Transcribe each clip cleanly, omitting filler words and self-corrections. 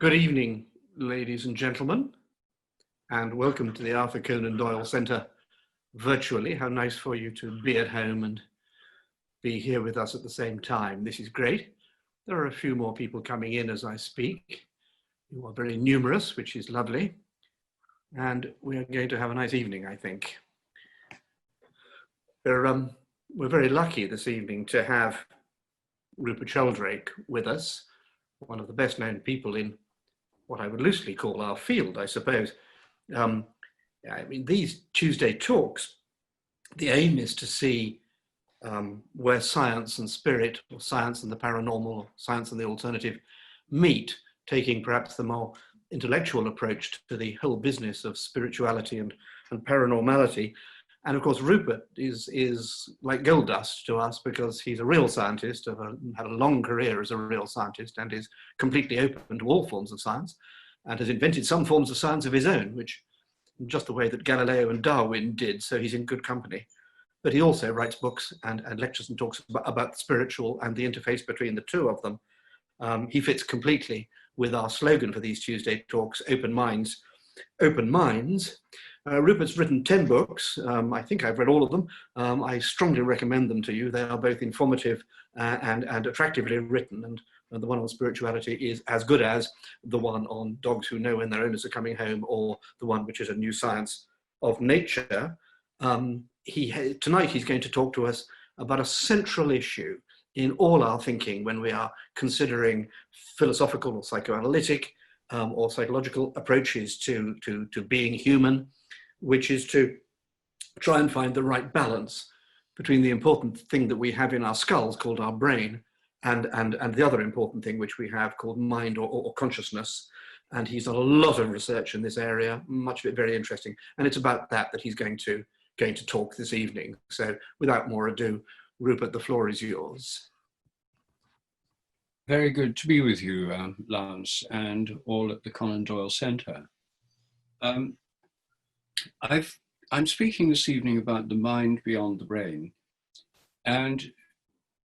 Good evening, ladies and gentlemen, and welcome to the Arthur Conan Doyle Centre virtually. How nice for you to be at home and be here with us at the same time. This is great. There are a few more people coming in as I speak. You are very numerous, which is lovely. And we are going to have a nice evening, I think. We're very lucky this evening to have Rupert Sheldrake with us, one of the best known people in what I would loosely call our field, I suppose. I mean, these Tuesday talks, the aim is to see where science and spirit, or science and the paranormal, or science and the alternative meet, taking perhaps the more intellectual approach to the whole business of spirituality and paranormality. And of course, Rupert is like gold dust to us because he's a real scientist, had a long career as a real scientist, and is completely open to all forms of science, and has invented some forms of science of his own, which just the way that Galileo and Darwin did, so he's in good company. But he also writes books and lectures and talks about the spiritual and the interface between the two of them. He fits completely with our slogan for these Tuesday talks, open minds, open minds. Rupert's written 10 books. I think I've read all of them. I strongly recommend them to you. They are both informative and attractively written. And the one on spirituality is as good as the one on dogs who know when their owners are coming home, or the one which is a new science of nature. Tonight he's going to talk to us about a central issue in all our thinking when we are considering philosophical or psychoanalytic or psychological approaches to being human, which is to try and find the right balance between the important thing that we have in our skulls called our brain and the other important thing which we have called mind or consciousness. And he's done a lot of research in this area, much of it very interesting. And it's about that he's going to talk this evening. So without more ado, Rupert, the floor is yours. Very good to be with you, Lance, and all at the Conan Doyle Centre. I'm speaking this evening about the mind beyond the brain, and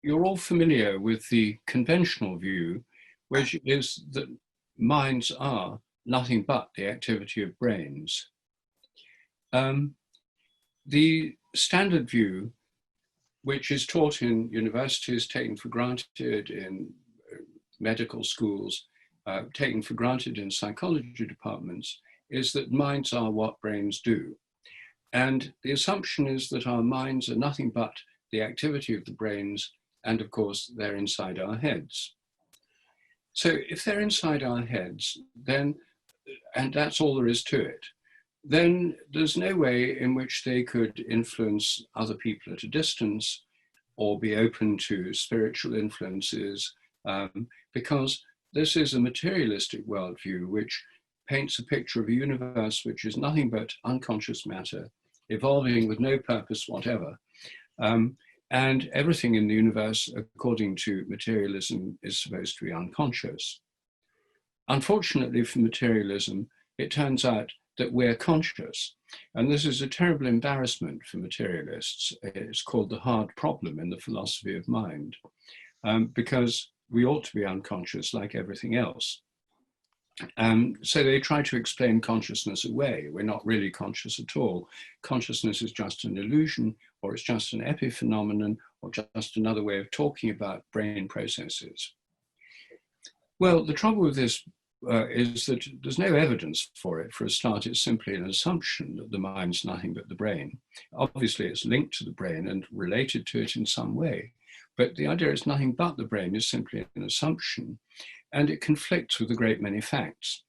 you're all familiar with the conventional view, which is that minds are nothing but the activity of brains. The standard view, which is taught in universities, taken for granted in medical schools, taken for granted in psychology departments, is that minds are what brains do. And the assumption is that our minds are nothing but the activity of the brains, and of course, they're inside our heads. So if they're inside our heads, then, and that's all there is to it, then there's no way in which they could influence other people at a distance or be open to spiritual influences, because this is a materialistic worldview which paints a picture of a universe which is nothing but unconscious matter, evolving with no purpose whatever. And everything in the universe, according to materialism, is supposed to be unconscious. Unfortunately for materialism, it turns out that we're conscious. And this is a terrible embarrassment for materialists. It's called the hard problem in the philosophy of mind, because we ought to be unconscious like everything else. So they try to explain consciousness away. We're not really conscious at all. Consciousness is just an illusion, or it's just an epiphenomenon, or just another way of talking about brain processes. Well, the trouble with this is that there's no evidence for it. For a start, it's simply an assumption that the mind's nothing but the brain. Obviously, it's linked to the brain and related to it in some way. But the idea it's nothing but the brain is simply an assumption, and it conflicts with a great many facts.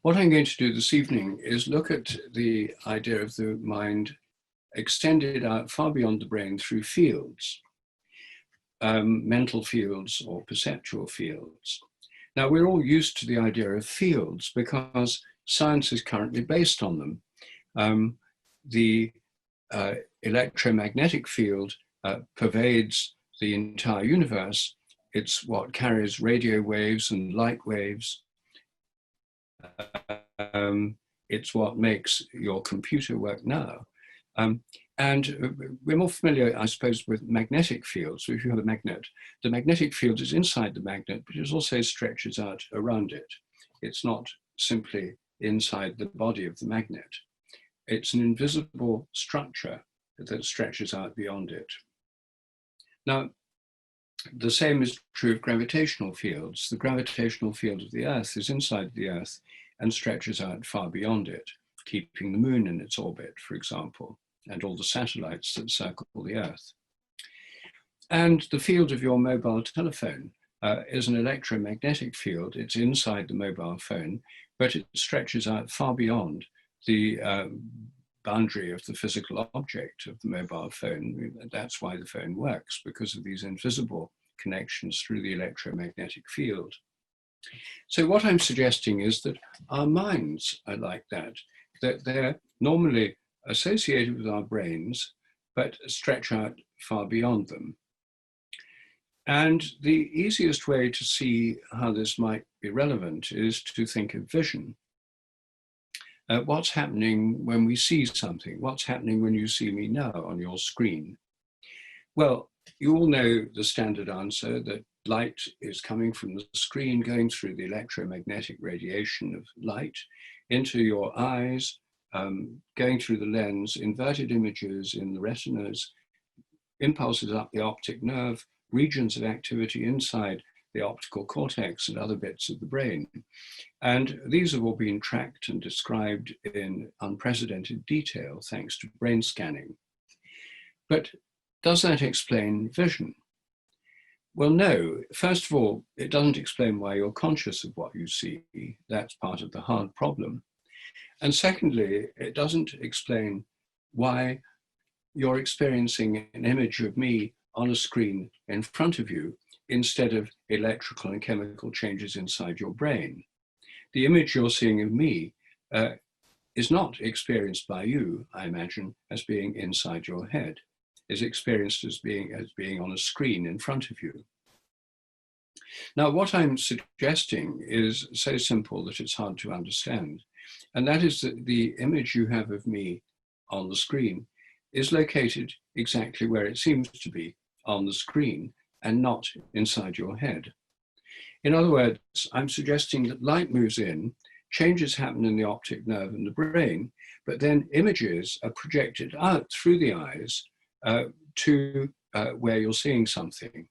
What I'm going to do this evening is look at the idea of the mind extended out far beyond the brain through fields, mental fields or perceptual fields. Now, we're all used to the idea of fields because science is currently based on them. The electromagnetic field pervades the entire universe. It's what carries radio waves and light waves. It's what makes your computer work now. And we're more familiar, I suppose, with magnetic fields. So if you have a magnet, the magnetic field is inside the magnet, but it also stretches out around it. It's not simply inside the body of the magnet. It's an invisible structure that stretches out beyond it. Now, the same is true of gravitational fields. The gravitational field of the Earth is inside the Earth and stretches out far beyond it, keeping the moon in its orbit, for example, and all the satellites that circle the Earth. And the field of your mobile telephone is an electromagnetic field. It's inside the mobile phone, but it stretches out far beyond the boundary of the physical object of the mobile phone. That's why the phone works, because of these invisible connections through the electromagnetic field. So what I'm suggesting is that our minds are like that they're normally associated with our brains, but stretch out far beyond them. And the easiest way to see how this might be relevant is to think of vision. What's happening when we see something? What's happening when you see me now on your screen? Well, you all know the standard answer that light is coming from the screen, going through the electromagnetic radiation of light into your eyes, going through the lens, inverted images in the retinas, impulses up the optic nerve, regions of activity inside the optical cortex and other bits of the brain. And these have all been tracked and described in unprecedented detail thanks to brain scanning. But does that explain vision? Well, no. First of all, it doesn't explain why you're conscious of what you see. That's part of the hard problem. And secondly, it doesn't explain why you're experiencing an image of me on a screen in front of you instead of electrical and chemical changes inside your brain. The image you're seeing of me is not experienced by you, I imagine, as being inside your head. Is experienced as being on a screen in front of you. Now, what I'm suggesting is so simple that it's hard to understand. And that is that the image you have of me on the screen is located exactly where it seems to be on the screen and not inside your head. In other words, I'm suggesting that light moves in, changes happen in the optic nerve and the brain, but then images are projected out through the eyes to where you're seeing something.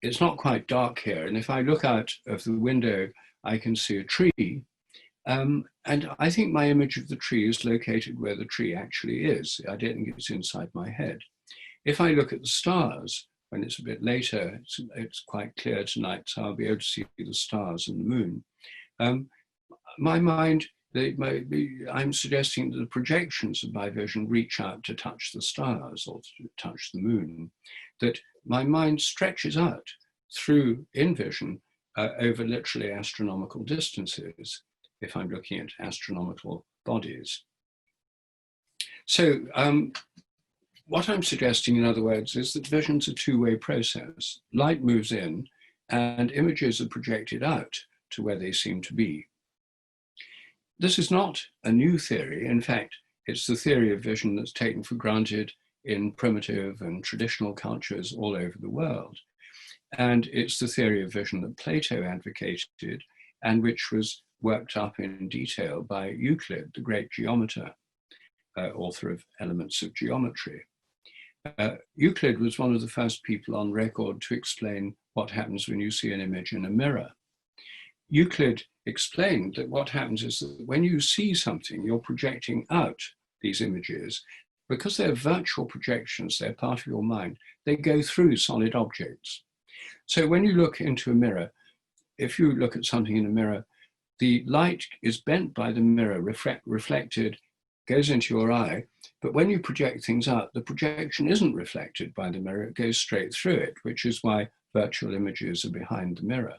It's not quite dark here, and if I look out of the window, I can see a tree, and I think my image of the tree is located where the tree actually is. I don't think it's inside my head. If I look at the stars, when it's a bit later, it's quite clear tonight, so I'll be able to see the stars and the moon. My mind, I'm suggesting that the projections of my vision reach out to touch the stars or to touch the moon, that my mind stretches out through in vision over literally astronomical distances, if I'm looking at astronomical bodies. So what I'm suggesting, in other words, is that vision's a two-way process. Light moves in and images are projected out to where they seem to be. This is not a new theory. In fact, it's the theory of vision that's taken for granted in primitive and traditional cultures all over the world. And it's the theory of vision that Plato advocated and which was worked up in detail by Euclid, the great geometer, author of Elements of Geometry. Euclid was one of the first people on record to explain what happens when you see an image in a mirror. Euclid explained that what happens is that when you see something, you're projecting out these images. Because they're virtual projections, they're part of your mind, they go through solid objects. So when you look into a mirror, if you look at something in a mirror, the light is bent by the mirror, reflected, goes into your eye, but when you project things out, the projection isn't reflected by the mirror, it goes straight through it, which is why virtual images are behind the mirror.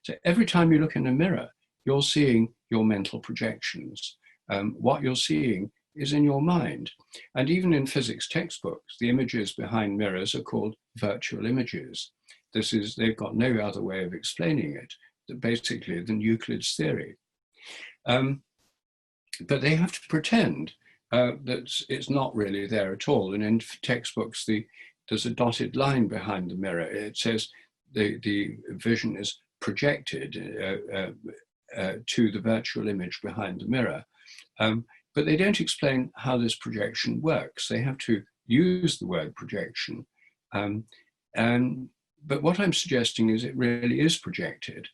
So every time you look in a mirror, you're seeing your mental projections. What you're seeing is in your mind. And even in physics textbooks, the images behind mirrors are called virtual images. They've got no other way of explaining it, basically, than Euclid's theory. But they have to pretend it's not really there at all. And in textbooks, there's a dotted line behind the mirror. It says the vision is projected to the virtual image behind the mirror. But they don't explain how this projection works. They have to use the word projection. But what I'm suggesting is it really is projected,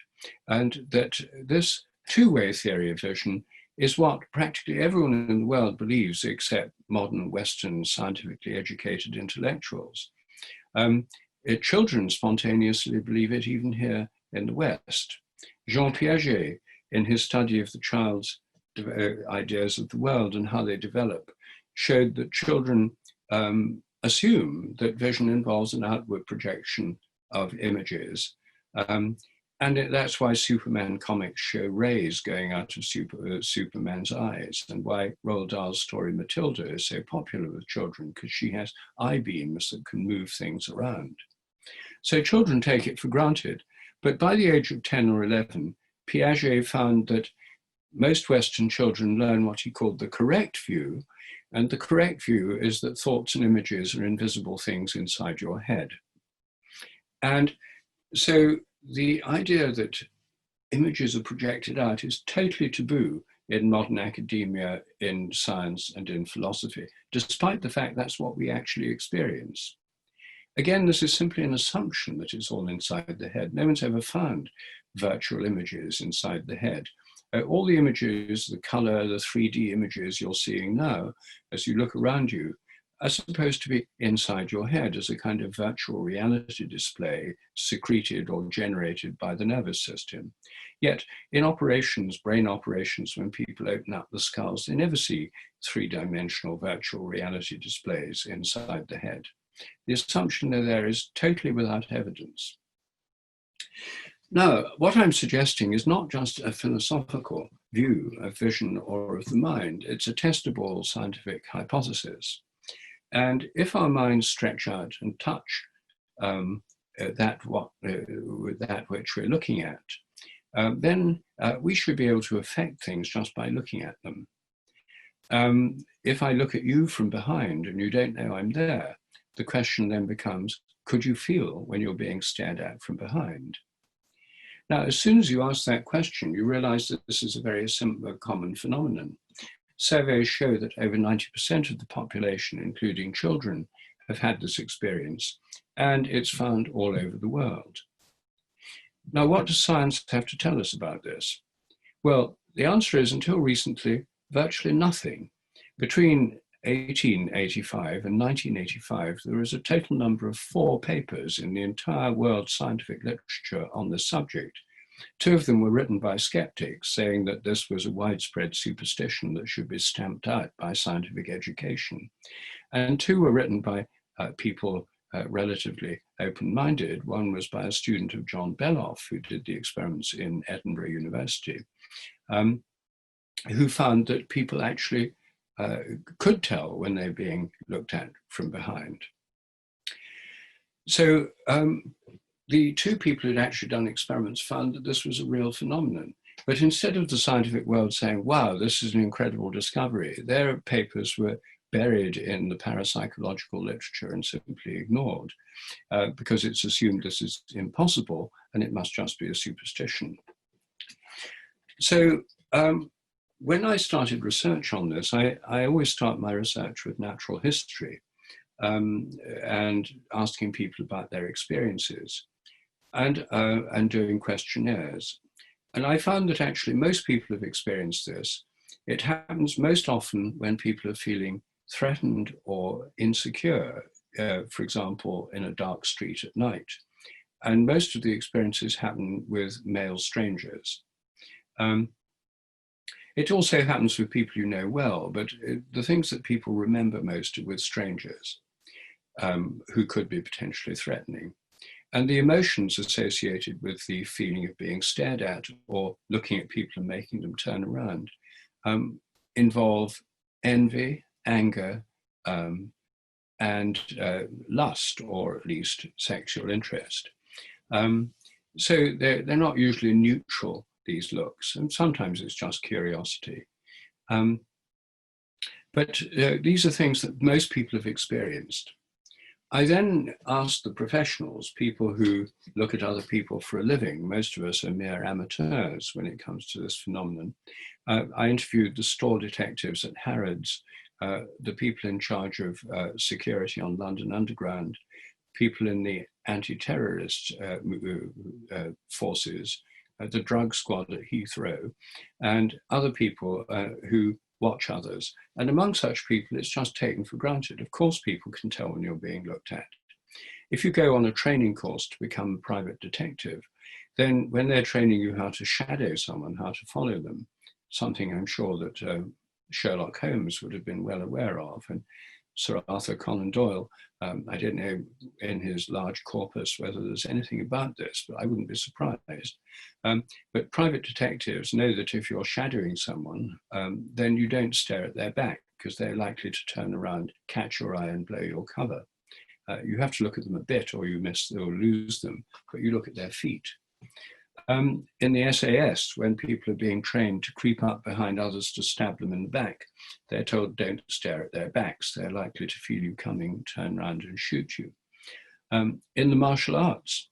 and that this two-way theory of vision is what practically everyone in the world believes except modern Western scientifically educated intellectuals. Children spontaneously believe it even here in the West. Jean Piaget, in his study of the child's ideas of the world and how they develop, showed that children assume that vision involves an outward projection of images. And that's why Superman comics show rays going out of Superman's eyes, and why Roald Dahl's story Matilda is so popular with children, because she has eye beams that can move things around. So children take it for granted. But by the age of 10 or 11, Piaget found that most Western children learn what he called the correct view. And the correct view is that thoughts and images are invisible things inside your head. And so the idea that images are projected out is totally taboo in modern academia, in science, and in philosophy, despite the fact that's what we actually experience. Again, this is simply an assumption that it's all inside the head. No one's ever found virtual images inside the head. All the images, the color, the 3D images you're seeing now, as you look around you, are supposed to be inside your head as a kind of virtual reality display secreted or generated by the nervous system. Yet in operations, brain operations, when people open up the skulls, they never see three-dimensional virtual reality displays inside the head. The assumption there is totally without evidence. Now, what I'm suggesting is not just a philosophical view of vision or of the mind, it's a testable scientific hypothesis. And if our minds stretch out and touch that which we're looking at, then we should be able to affect things just by looking at them. If I look at you from behind and you don't know I'm there, the question then becomes, could you feel when you're being stared at from behind? Now, as soon as you ask that question, you realize that this is a very simple, common phenomenon. Surveys show that over 90% of the population, including children, have had this experience, and it's found all over the world. Now, what does science have to tell us about this? Well, the answer is, until recently, virtually nothing. Between 1885 and 1985, there was a total number of 4 papers in the entire world scientific literature on this subject. 2 of them were written by skeptics, saying that this was a widespread superstition that should be stamped out by scientific education. And 2 were written by people relatively open-minded. One was by a student of John Beloff, who did the experiments in Edinburgh University, who found that people actually could tell when they're being looked at from behind. So the 2 people who'd actually done experiments found that this was a real phenomenon. But instead of the scientific world saying, wow, this is an incredible discovery, their papers were buried in the parapsychological literature and simply ignored because it's assumed this is impossible and it must just be a superstition. So when I started research on this, I always start my research with natural history and asking people about their experiences and doing questionnaires. And I found that actually most people have experienced this. It happens most often when people are feeling threatened or insecure, for example, in a dark street at night. And most of the experiences happen with male strangers. It also happens with people you know well, but the things that people remember most are with strangers who could be potentially threatening. And the emotions associated with the feeling of being stared at or looking at people and making them turn around involve envy, anger, and lust, or at least sexual interest. So they're not usually neutral, these looks, and sometimes it's just curiosity. But these are things that most people have experienced. I then asked the professionals, people who look at other people for a living. Most of us are mere amateurs when it comes to this phenomenon. I interviewed the store detectives at Harrods, the people in charge of security on London Underground, people in the anti-terrorist forces, the drug squad at Heathrow, and other people who watch others. And among such people, it's just taken for granted. Of course, people can tell when you're being looked at. If you go on a training course to become a private detective, then when they're training you how to shadow someone, how to follow them, something I'm sure that Sherlock Holmes would have been well aware of, and Sir Arthur Conan Doyle, I don't know in his large corpus whether there's anything about this, but I wouldn't be surprised. But private detectives know that if you're shadowing someone, then you don't stare at their back because they're likely to turn around, catch your eye and blow your cover. You have to look at them a bit or you miss or lose them, but you look at their feet. In the SAS, when people are being trained to creep up behind others to stab them in the back, they're told don't stare at their backs. They're likely to feel you coming, turn around and shoot you. In the martial arts,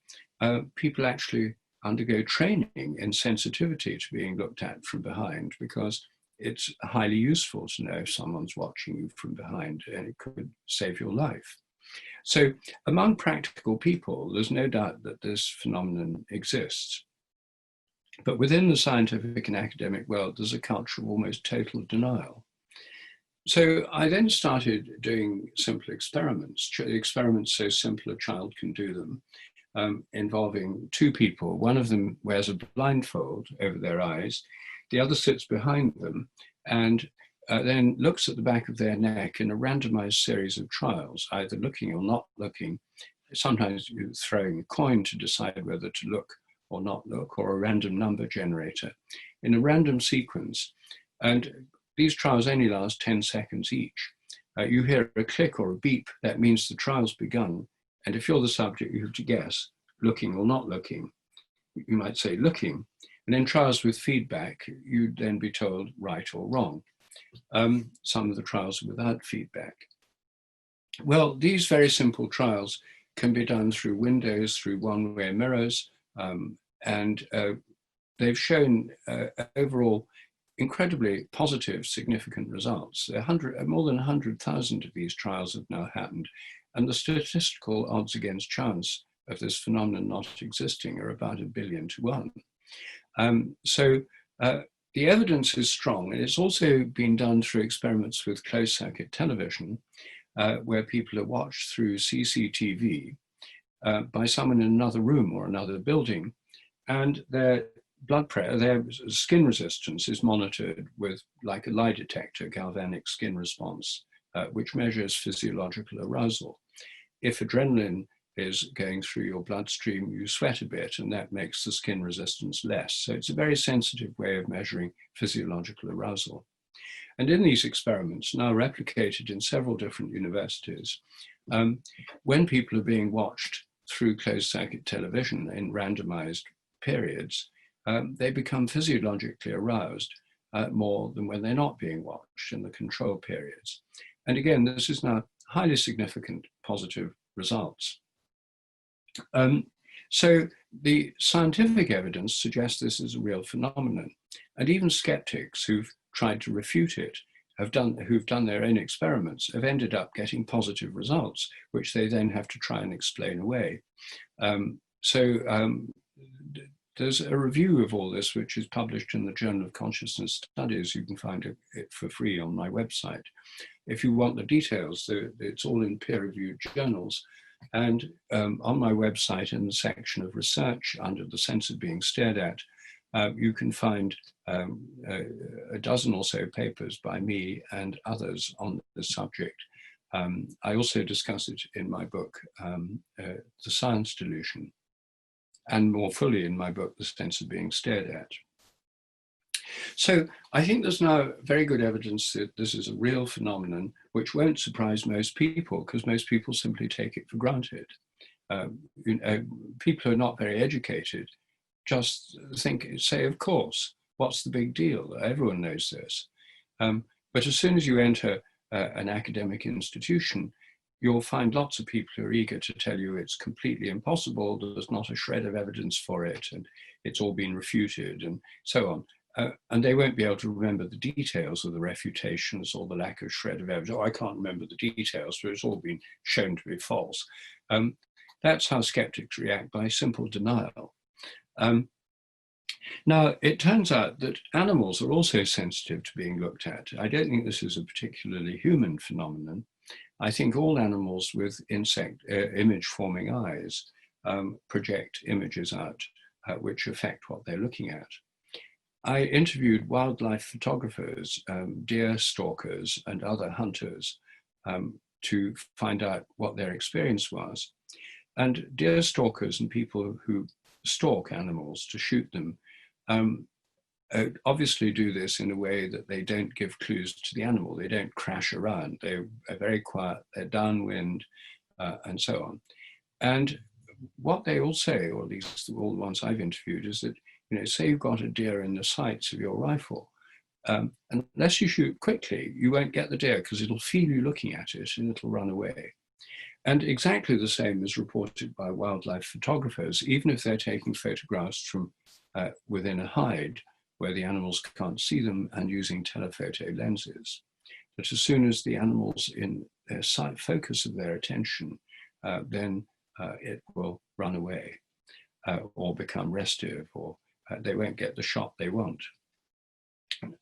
people actually undergo training in sensitivity to being looked at from behind because it's highly useful to know if someone's watching you from behind and it could save your life. So among practical people, there's no doubt that this phenomenon exists. But within the scientific and academic world, there's a culture of almost total denial. So I then started doing simple experiments so simple a child can do them, involving two people. One of them wears a blindfold over their eyes, the other sits behind them and then looks at the back of their neck in a randomized series of trials, either looking or not looking. Sometimes you're throwing a coin to decide whether to look or not look, or a random number generator in a random sequence. And these trials only last 10 seconds each. You hear a click or a beep, that means the trial's begun. And if you're the subject, you have to guess, looking or not looking. You might say looking. And in trials with feedback, you'd then be told right or wrong. Some of the trials are without feedback. Well, these very simple trials can be done through windows, through one-way mirrors, and they've shown overall incredibly positive, significant results. More than 100,000 of these trials have now happened, and the statistical odds against chance of this phenomenon not existing are about 1 billion to 1. So the evidence is strong, and it's also been done through experiments with closed-circuit television, where people are watched through CCTV by someone in another room or another building, and their blood pressure, their skin resistance is monitored with like a lie detector, galvanic skin response, which measures physiological arousal. If adrenaline is going through your bloodstream, you sweat a bit, and that makes the skin resistance less. So it's a very sensitive way of measuring physiological arousal. And in these experiments, now replicated in several different universities, when people are being watched through closed-circuit television in randomized periods, they become physiologically aroused more than when they're not being watched in the control periods. And again, this is now highly significant positive results. So the scientific evidence suggests this is a real phenomenon. And even skeptics who've tried to refute it, who've done their own experiments, have ended up getting positive results, which they then have to try and explain away. There's a review of all this, which is published in the Journal of Consciousness Studies. You can find it for free on my website. If you want the details, it's all in peer-reviewed journals. And on my website, in the section of research, under the sense of being stared at, you can find a dozen or so papers by me and others on the subject. I also discuss it in my book, The Science Delusion, and more fully in my book, The Sense of Being Stared At. So I think there's now very good evidence that this is a real phenomenon, which won't surprise most people, because most people simply take it for granted. People who are not very educated just say, of course, what's the big deal? Everyone knows this. But as soon as you enter an academic institution, you'll find lots of people who are eager to tell you it's completely impossible, there's not a shred of evidence for it, and it's all been refuted, and so on. And they won't be able to remember the details of the refutations or the lack of shred of evidence. Oh, I can't remember the details, but it's all been shown to be false. That's how skeptics react, by simple denial. Now, it turns out that animals are also sensitive to being looked at. I don't think this is a particularly human phenomenon. I think all animals with image-forming eyes project images out which affect what they're looking at. I interviewed wildlife photographers, deer stalkers, and other hunters to find out what their experience was. And deer stalkers and people who stalk animals to shoot them obviously do this in a way that they don't give clues to the animal. They don't crash around. They're very quiet, they're downwind, and so on. And what they all say, or at least all the ones I've interviewed, is that, say you've got a deer in the sights of your rifle, unless you shoot quickly, you won't get the deer because it'll feel you looking at it and it'll run away. And exactly the same is reported by wildlife photographers, even if they're taking photographs from within a hide where the animals can't see them and using telephoto lenses. But as soon as the animal's in their sight focus of their attention, then it will run away or become restive, or they won't get the shot they want.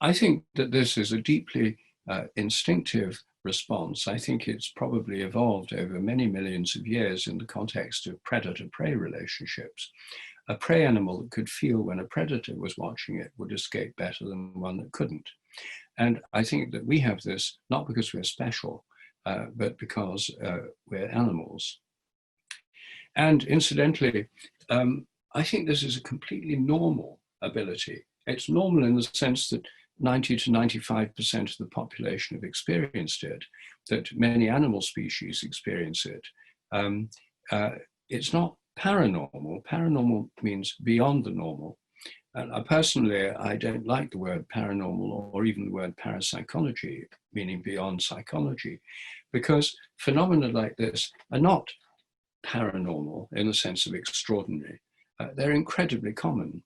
I think that this is a deeply instinctive response. I think it's probably evolved over many millions of years in the context of predator-prey relationships. A prey animal that could feel when a predator was watching it would escape better than one that couldn't. And I think that we have this not because we're special, but because we're animals. And incidentally, I think this is a completely normal ability. It's normal in the sense that 90 to 95% of the population have experienced it, that many animal species experience it. It's not paranormal. Paranormal means beyond the normal. And personally, I don't like the word paranormal or even the word parapsychology, meaning beyond psychology, because phenomena like this are not paranormal in the sense of extraordinary. They're incredibly common.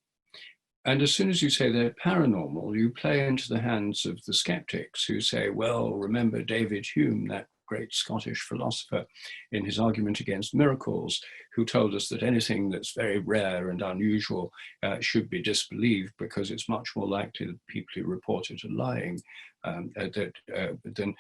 And as soon as you say they're paranormal, you play into the hands of the skeptics who say, well, remember David Hume, that great Scottish philosopher, in his argument against miracles, who told us that anything that's very rare and unusual should be disbelieved because it's much more likely that people who report it are lying than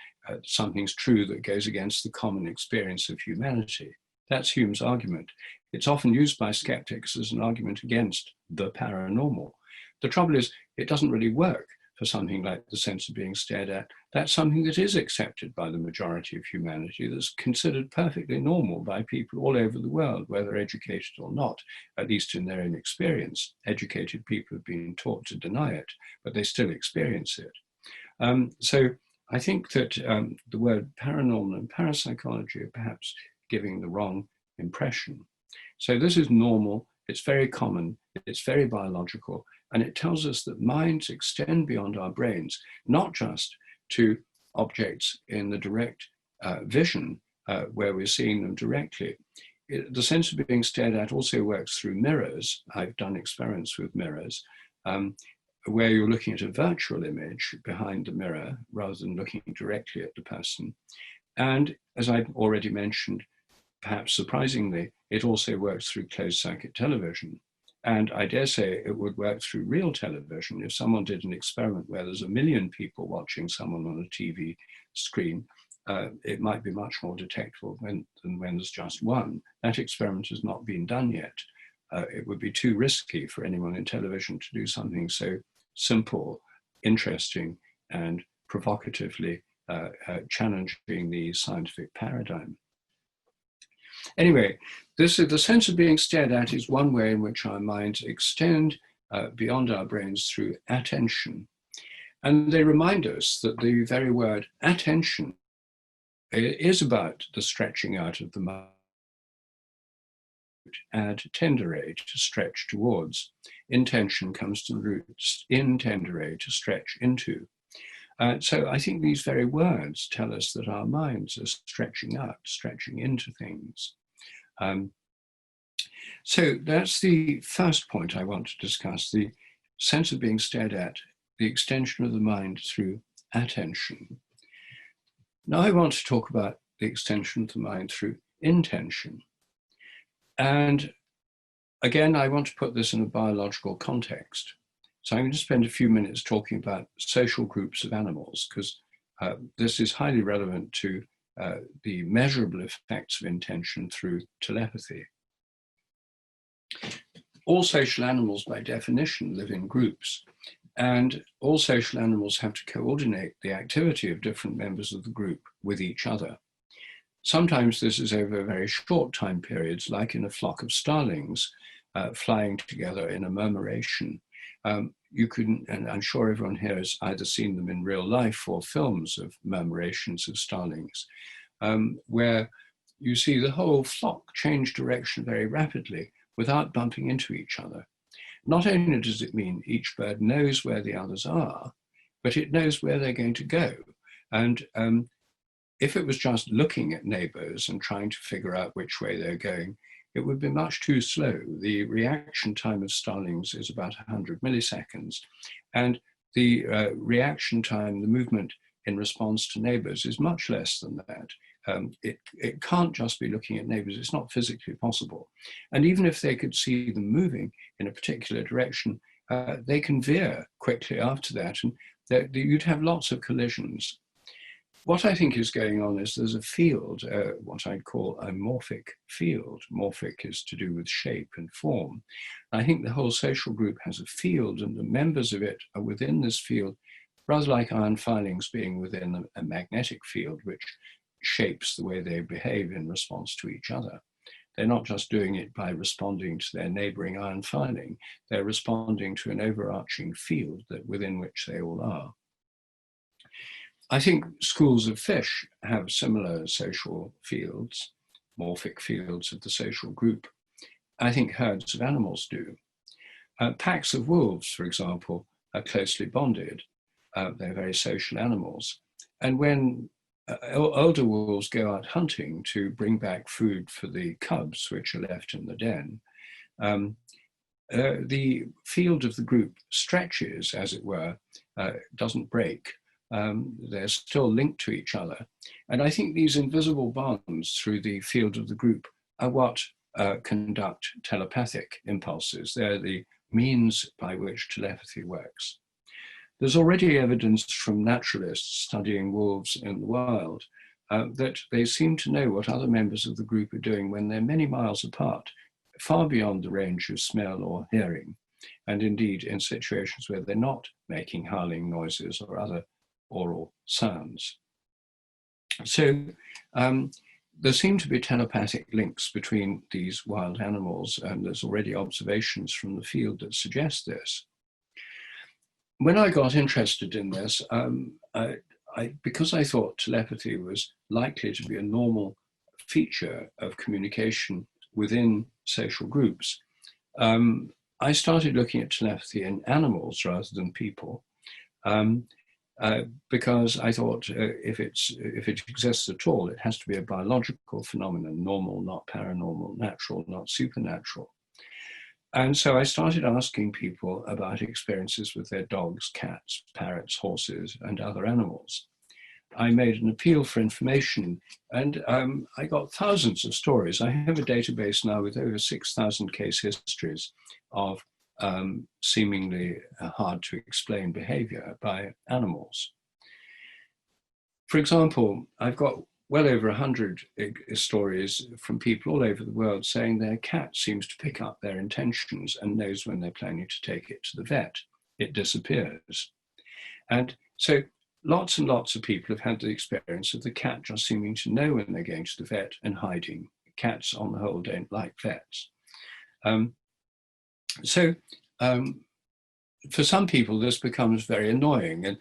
something's true that goes against the common experience of humanity. That's Hume's argument. It's often used by skeptics as an argument against the paranormal. The trouble is, it doesn't really work for something like the sense of being stared at. That's something that is accepted by the majority of humanity, that's considered perfectly normal by people all over the world, whether educated or not, at least in their own experience. Educated people have been taught to deny it, but they still experience it. So I think that the word paranormal and parapsychology are perhaps giving the wrong impression. So this is normal, it's very common, it's very biological, and it tells us that minds extend beyond our brains, not just to objects in the direct vision where we're seeing them directly. The sense of being stared at also works through mirrors. I've done experiments with mirrors where you're looking at a virtual image behind the mirror rather than looking directly at the person. And as I've already mentioned, perhaps surprisingly, it also works through closed circuit television. And I dare say it would work through real television. If someone did an experiment where there's 1 million people watching someone on a TV screen, it might be much more detectable than when there's just one. That experiment has not been done yet. It would be too risky for anyone in television to do something so simple, interesting, and provocatively challenging the scientific paradigm. Anyway, this is the sense of being stared at is one way in which our minds extend beyond our brains through attention. And they remind us that the very word attention is about the stretching out of the mind. Ad tendere, to stretch towards. Intention comes to the roots, in tendere, to stretch into. So I think these very words tell us that our minds are stretching out, stretching into things. So that's the first point I want to discuss, the sense of being stared at, the extension of the mind through attention. Now I want to talk about the extension of the mind through intention. And again, I want to put this in a biological context. So I'm going to spend a few minutes talking about social groups of animals, because this is highly relevant to the measurable effects of intention through telepathy. All social animals, by definition, live in groups, and all social animals have to coordinate the activity of different members of the group with each other. Sometimes this is over very short time periods, like in a flock of starlings flying together in a murmuration. You can, and I'm sure everyone here has either seen them in real life or films of murmurations of starlings, where you see the whole flock change direction very rapidly without bumping into each other. Not only does it mean each bird knows where the others are, but it knows where they're going to go. And if it was just looking at neighbors and trying to figure out which way they're going, it would be much too slow. The reaction time of starlings is about 100 milliseconds. And the reaction time, the movement in response to neighbors is much less than that. It can't just be looking at neighbors. It's not physically possible. And even if they could see them moving in a particular direction, they can veer quickly after that, and you'd have lots of collisions. What I think is going on is there's a field, what I'd call a morphic field. Morphic is to do with shape and form. I think the whole social group has a field, and the members of it are within this field, rather like iron filings being within a magnetic field, which shapes the way they behave in response to each other. They're not just doing it by responding to their neighboring iron filing, they're responding to an overarching field within which they all are. I think schools of fish have similar social fields, morphic fields of the social group. I think herds of animals do. Packs of wolves, for example, are closely bonded. They're very social animals. And when older wolves go out hunting to bring back food for the cubs, which are left in the den, the field of the group stretches, as it were, doesn't break. They're still linked to each other. And I think these invisible bonds through the field of the group are what conduct telepathic impulses. They're the means by which telepathy works. There's already evidence from naturalists studying wolves in the wild that they seem to know what other members of the group are doing when they're many miles apart, far beyond the range of smell or hearing, and indeed in situations where they're not making howling noises or other oral sounds. So there seem to be telepathic links between these wild animals, and there's already observations from the field that suggest this. When I got interested in this, because I thought telepathy was likely to be a normal feature of communication within social groups, I started looking at telepathy in animals rather than people, because I thought if it exists at all, it has to be a biological phenomenon, normal, not paranormal, natural, not supernatural. And so I started asking people about experiences with their dogs, cats, parrots, horses, and other animals. I made an appeal for information, and I got thousands of stories. I have a database now with over 6,000 case histories of seemingly hard to explain behavior by animals. For example, I've got well over 100 stories from people all over the world saying their cat seems to pick up their intentions and knows when they're planning to take it to the vet. It disappears. And so lots and lots of people have had the experience of the cat just seeming to know when they're going to the vet and hiding. Cats, on the whole, don't like vets. For some people, this becomes very annoying,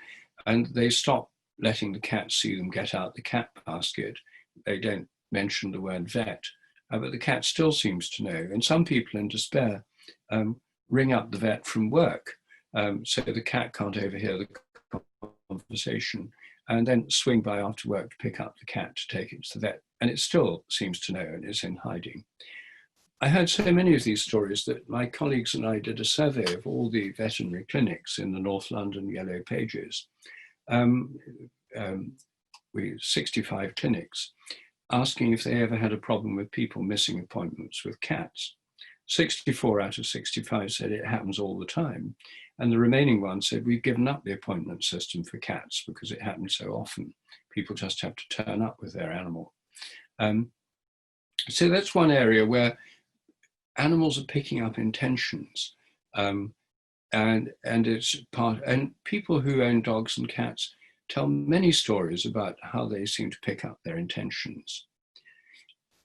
and they stop letting the cat see them get out the cat basket. They don't mention the word vet, but the cat still seems to know. And some people in despair ring up the vet from work, so the cat can't overhear the conversation, and then swing by after work to pick up the cat to take it to the vet. And it still seems to know and is in hiding. I heard so many of these stories that my colleagues and I did a survey of all the veterinary clinics in the North London Yellow Pages. We 65 clinics, asking if they ever had a problem with people missing appointments with cats. 64 out of 65 said it happens all the time. And the remaining one said, we've given up the appointment system for cats because it happens so often. People just have to turn up with their animal. So that's one area where animals are picking up intentions. And it's part, and people who own dogs and cats tell many stories about how they seem to pick up their intentions.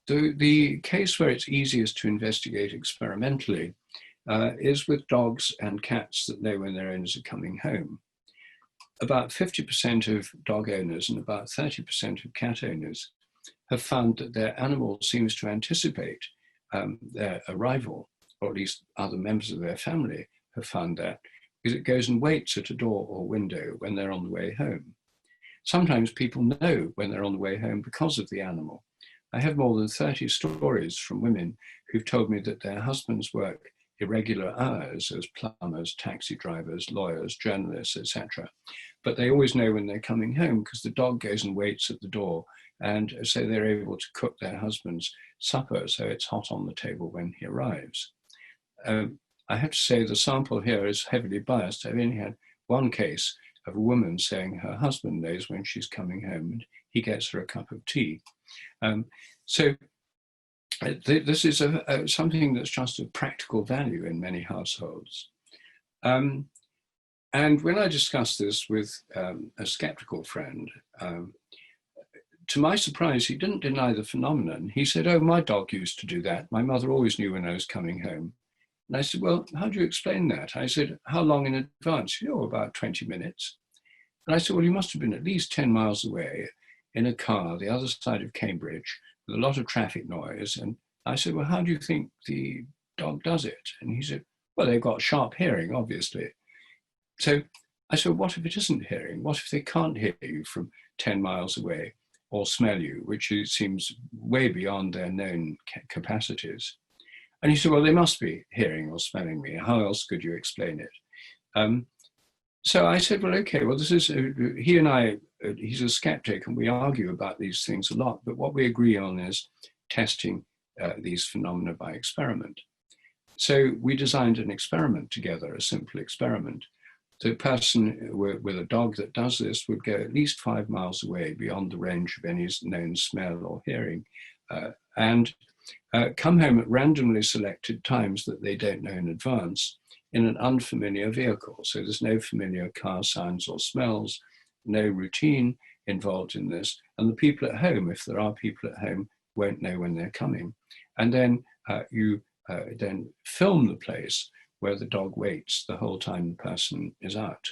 The case where it's easiest to investigate experimentally is with dogs and cats that know when their owners are coming home. About 50% of dog owners and about 30% of cat owners have found that their animal seems to anticipate their arrival, or at least other members of their family have found that, because it goes and waits at a door or window when they're on the way home. Sometimes people know when they're on the way home because of the animal. I have more than 30 stories from women who've told me that their husbands work irregular hours as plumbers, taxi drivers, lawyers, journalists, etc. But they always know when they're coming home because the dog goes and waits at the door, and so they're able to cook their husband's supper so it's hot on the table when he arrives. I have to say the sample here is heavily biased. I've only had one case of a woman saying her husband knows when she's coming home and he gets her a cup of tea. This is something that's just of practical value in many households. And when I discussed this with a skeptical friend, to my surprise, he didn't deny the phenomenon. He said, oh, my dog used to do that. My mother always knew when I was coming home. And I said, well, how do you explain that? I said, how long in advance? Oh, about 20 minutes. And I said, well, you must have been at least 10 miles away in a car, the other side of Cambridge, with a lot of traffic noise. And I said, well, how do you think the dog does it? And he said, well, they've got sharp hearing, obviously. So I said, what if it isn't hearing? What if they can't hear you from 10 miles away or smell you, which seems way beyond their known capacities? And he said, well, they must be hearing or smelling me. How else could you explain it? So I said, well, okay, well, this is, he and I, he's a skeptic and we argue about these things a lot, but what we agree on is testing these phenomena by experiment. So we designed an experiment together, a simple experiment. The person with a dog that does this would go at least 5 miles away beyond the range of any known smell or hearing, and come home at randomly selected times that they don't know in advance in an unfamiliar vehicle. So there's no familiar car sounds or smells, no routine involved in this. And the people at home, if there are people at home, won't know when they're coming. And then you then film the place where the dog waits the whole time the person is out.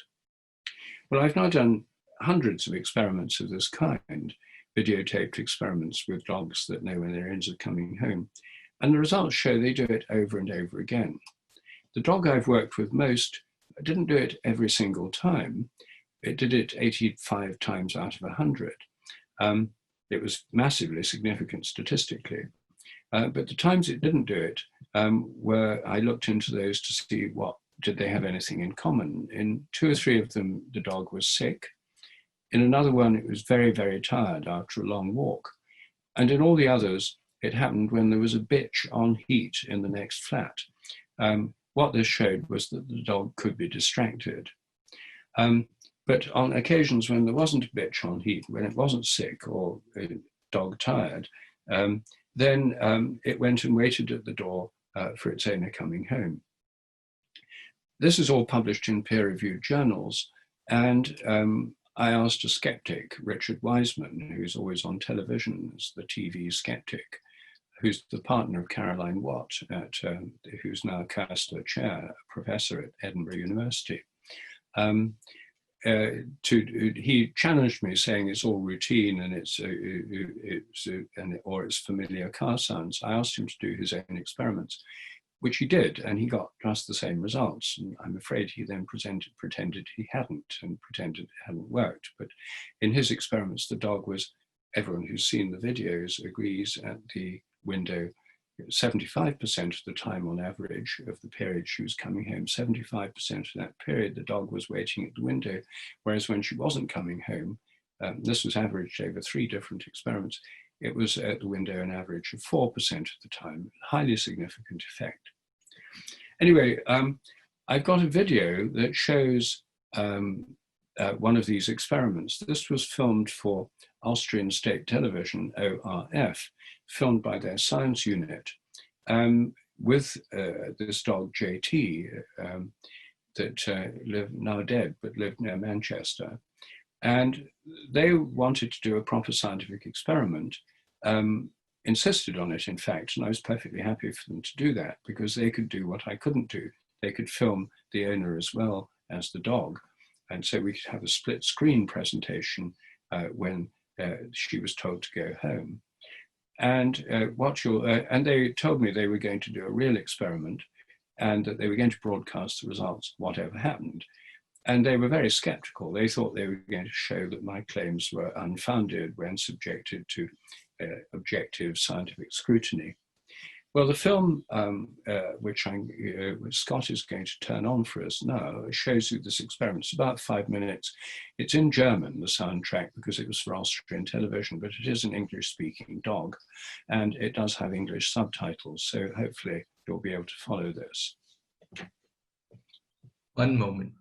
Well, I've now done hundreds of experiments of this kind, videotaped experiments with dogs that know when their owners are coming home. And the results show they do it over and over again. The dog I've worked with most didn't do it every single time. It did it 85 times out of 100. It was massively significant statistically. But the times it didn't do it were, I looked into those to see did they have anything in common. In 2 or 3 of them, the dog was sick. In another one, it was very, very tired after a long walk. And in all the others, it happened when there was a bitch on heat in the next flat. What this showed was that the dog could be distracted. But on occasions when there wasn't a bitch on heat, when it wasn't sick or dog tired, then it went and waited at the door for its owner coming home. This is all published in peer-reviewed journals, and I asked a skeptic, Richard Wiseman, who's always on television as the TV skeptic, who's the partner of Caroline Watt, who's now Kirster Chair, a professor at Edinburgh University. He challenged me, saying it's all routine and or it's familiar car sounds. I asked him to do his own experiments. which he did, and he got just the same results. And I'm afraid he then pretended he hadn't and pretended it hadn't worked. But in his experiments, the dog was, everyone who's seen the videos agrees, at the window 75% of the time on average of the period she was coming home. 75% of that period, the dog was waiting at the window, whereas when she wasn't coming home, this was averaged over 3 different experiments, it was at the window an average of 4% of the time, highly significant effect. Anyway, I've got a video that shows one of these experiments. This was filmed for Austrian State Television, ORF, filmed by their science unit with this dog JT that lived, now dead, but lived near Manchester. And they wanted to do a proper scientific experiment, insisted on it, in fact, and I was perfectly happy for them to do that because they could do what I couldn't do. They could film the owner as well as the dog. And so we could have a split screen presentation when she was told to go home. And and they told me they were going to do a real experiment and that they were going to broadcast the results, whatever happened. And they were very skeptical. They thought they were going to show that my claims were unfounded when subjected to objective scientific scrutiny. Well, the film, which Scott is going to turn on for us now, shows you this experiment. It's about 5 minutes. It's in German, the soundtrack, because it was for Austrian television, but it is an English-speaking dog, and it does have English subtitles, so hopefully you'll be able to follow this. One moment.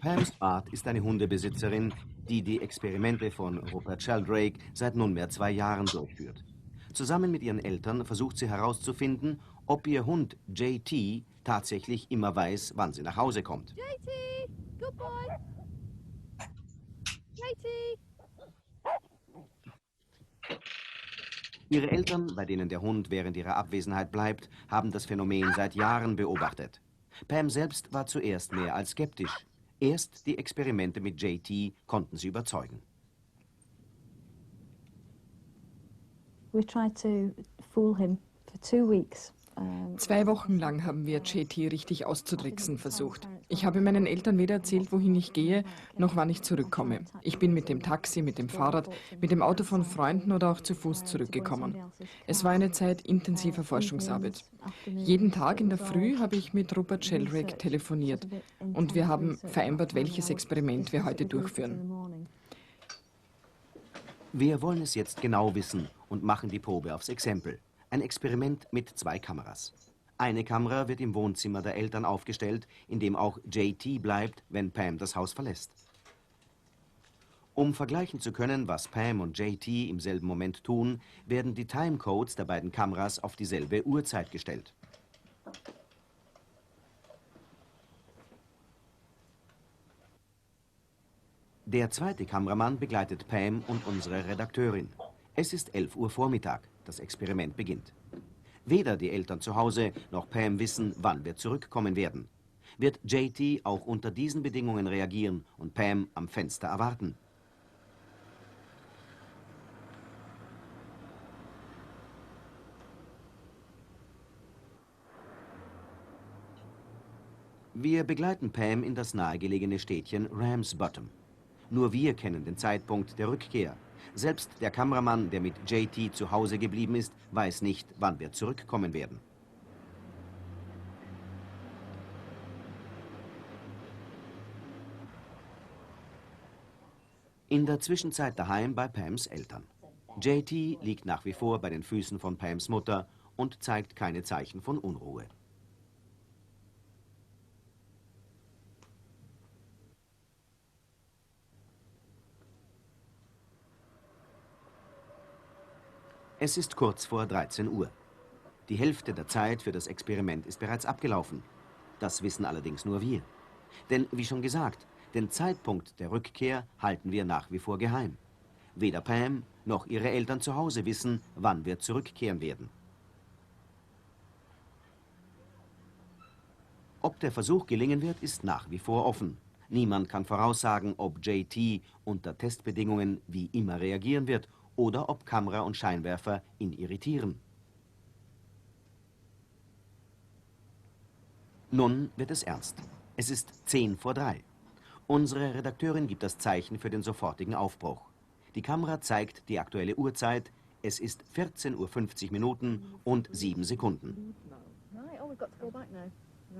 Pam Spart ist eine Hundebesitzerin, die die Experimente von Rupert Sheldrake seit nunmehr 2 Jahren durchführt. Zusammen mit ihren Eltern versucht sie herauszufinden, ob ihr Hund JT tatsächlich immer weiß, wann sie nach Hause kommt. JT, good boy. JT. Ihre Eltern, bei denen der Hund während ihrer Abwesenheit bleibt, haben das Phänomen seit Jahren beobachtet. Pam selbst war zuerst mehr als skeptisch. Erst die Experimente mit JT konnten sie überzeugen. We tried to fool him for 2 weeks. 2 Wochen lang haben wir JT richtig auszutricksen versucht. Ich habe meinen Eltern weder erzählt, wohin ich gehe, noch wann ich zurückkomme. Ich bin mit dem Taxi, mit dem Fahrrad, mit dem Auto von Freunden oder auch zu Fuß zurückgekommen. Es war eine Zeit intensiver Forschungsarbeit. Jeden Tag in der Früh habe ich mit Rupert Sheldrake telefoniert und wir haben vereinbart, welches Experiment wir heute durchführen. Wir wollen es jetzt genau wissen und machen die Probe aufs Exempel. Ein Experiment mit 2 Kameras. Eine Kamera wird im Wohnzimmer der Eltern aufgestellt, in dem auch JT bleibt, wenn Pam das Haus verlässt. Um vergleichen zu können, was Pam und JT im selben Moment tun, werden die Timecodes der beiden Kameras auf dieselbe Uhrzeit gestellt. Der zweite Kameramann begleitet Pam und unsere Redakteurin. Es ist 11 Uhr Vormittag. Das Experiment beginnt. Weder die Eltern zu Hause noch Pam wissen, wann wir zurückkommen werden. Wird JT auch unter diesen Bedingungen reagieren und Pam am Fenster erwarten? Wir begleiten Pam in das nahegelegene Städtchen Ramsbottom. Nur wir kennen den Zeitpunkt der Rückkehr. Selbst der Kameramann, der mit JT zu Hause geblieben ist, weiß nicht, wann wir zurückkommen werden. In der Zwischenzeit daheim bei Pams Eltern. JT liegt nach wie vor bei den Füßen von Pams Mutter und zeigt keine Zeichen von Unruhe. Es ist kurz vor 13 Uhr. Die Hälfte der Zeit für das Experiment ist bereits abgelaufen. Das wissen allerdings nur wir. Denn, wie schon gesagt, Den Zeitpunkt der Rückkehr halten wir nach wie vor geheim. Weder Pam noch ihre Eltern zu Hause wissen, wann wir zurückkehren werden. Ob der Versuch gelingen wird, ist nach wie vor offen. Niemand kann voraussagen, ob JT unter Testbedingungen wie immer reagieren wird oder ob Kamera und Scheinwerfer ihn irritieren. Nun wird es ernst. Es ist 2:50. Unsere Redakteurin gibt das Zeichen für den sofortigen Aufbruch. Die Kamera zeigt die aktuelle Uhrzeit. Es ist 14:50 und 7 Sekunden. Right, oh, we've got to go back now.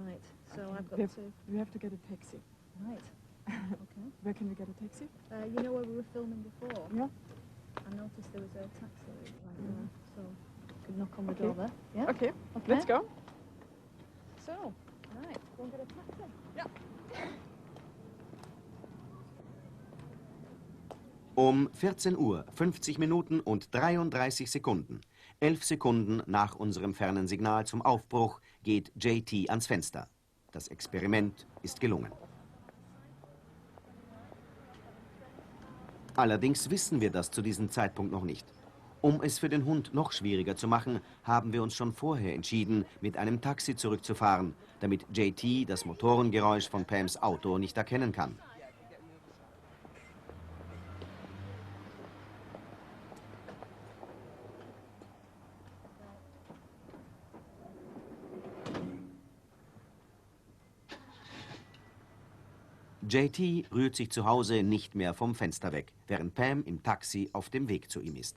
Right, so I've got to... We have to get a taxi. Right, okay. Where can we get a taxi? You know where we were filming before? Yeah. I noticed there was a taxi right there, so you could knock on the Okay. door there. Yeah? Okay, Okay. let's go. So, right, go and get a taxi. Yeah. Um 14:50 und 33 Sekunden, 11 Sekunden nach unserem fernen Signal zum Aufbruch, geht JT ans Fenster. Das Experiment ist gelungen. Allerdings wissen wir das zu diesem Zeitpunkt noch nicht. Um es für den Hund noch schwieriger zu machen, haben wir uns schon vorher entschieden, mit einem Taxi zurückzufahren, damit JT das Motorengeräusch von Pams Auto nicht erkennen kann. JT rührt sich zu Hause nicht mehr vom Fenster weg, während Pam im Taxi auf dem Weg zu ihm ist.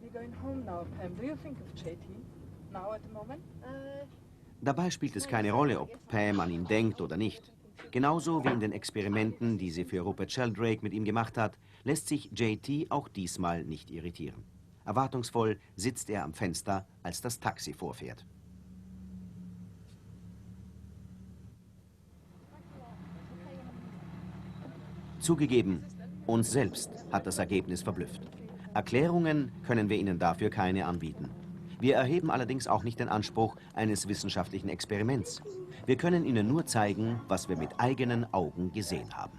We're going home now, Pam. Do you think of JT now at the moment? Dabei spielt es keine Rolle, ob Pam an ihn denkt oder nicht. Genauso wie in den Experimenten, die sie für Rupert Sheldrake mit ihm gemacht hat, lässt sich JT auch diesmal nicht irritieren. Erwartungsvoll sitzt er am Fenster, als das Taxi vorfährt. Zugegeben, uns selbst hat das Ergebnis verblüfft. Erklärungen können wir Ihnen dafür keine anbieten. Wir erheben allerdings auch nicht den Anspruch eines wissenschaftlichen Experiments. Wir können Ihnen nur zeigen, was wir mit eigenen Augen gesehen haben.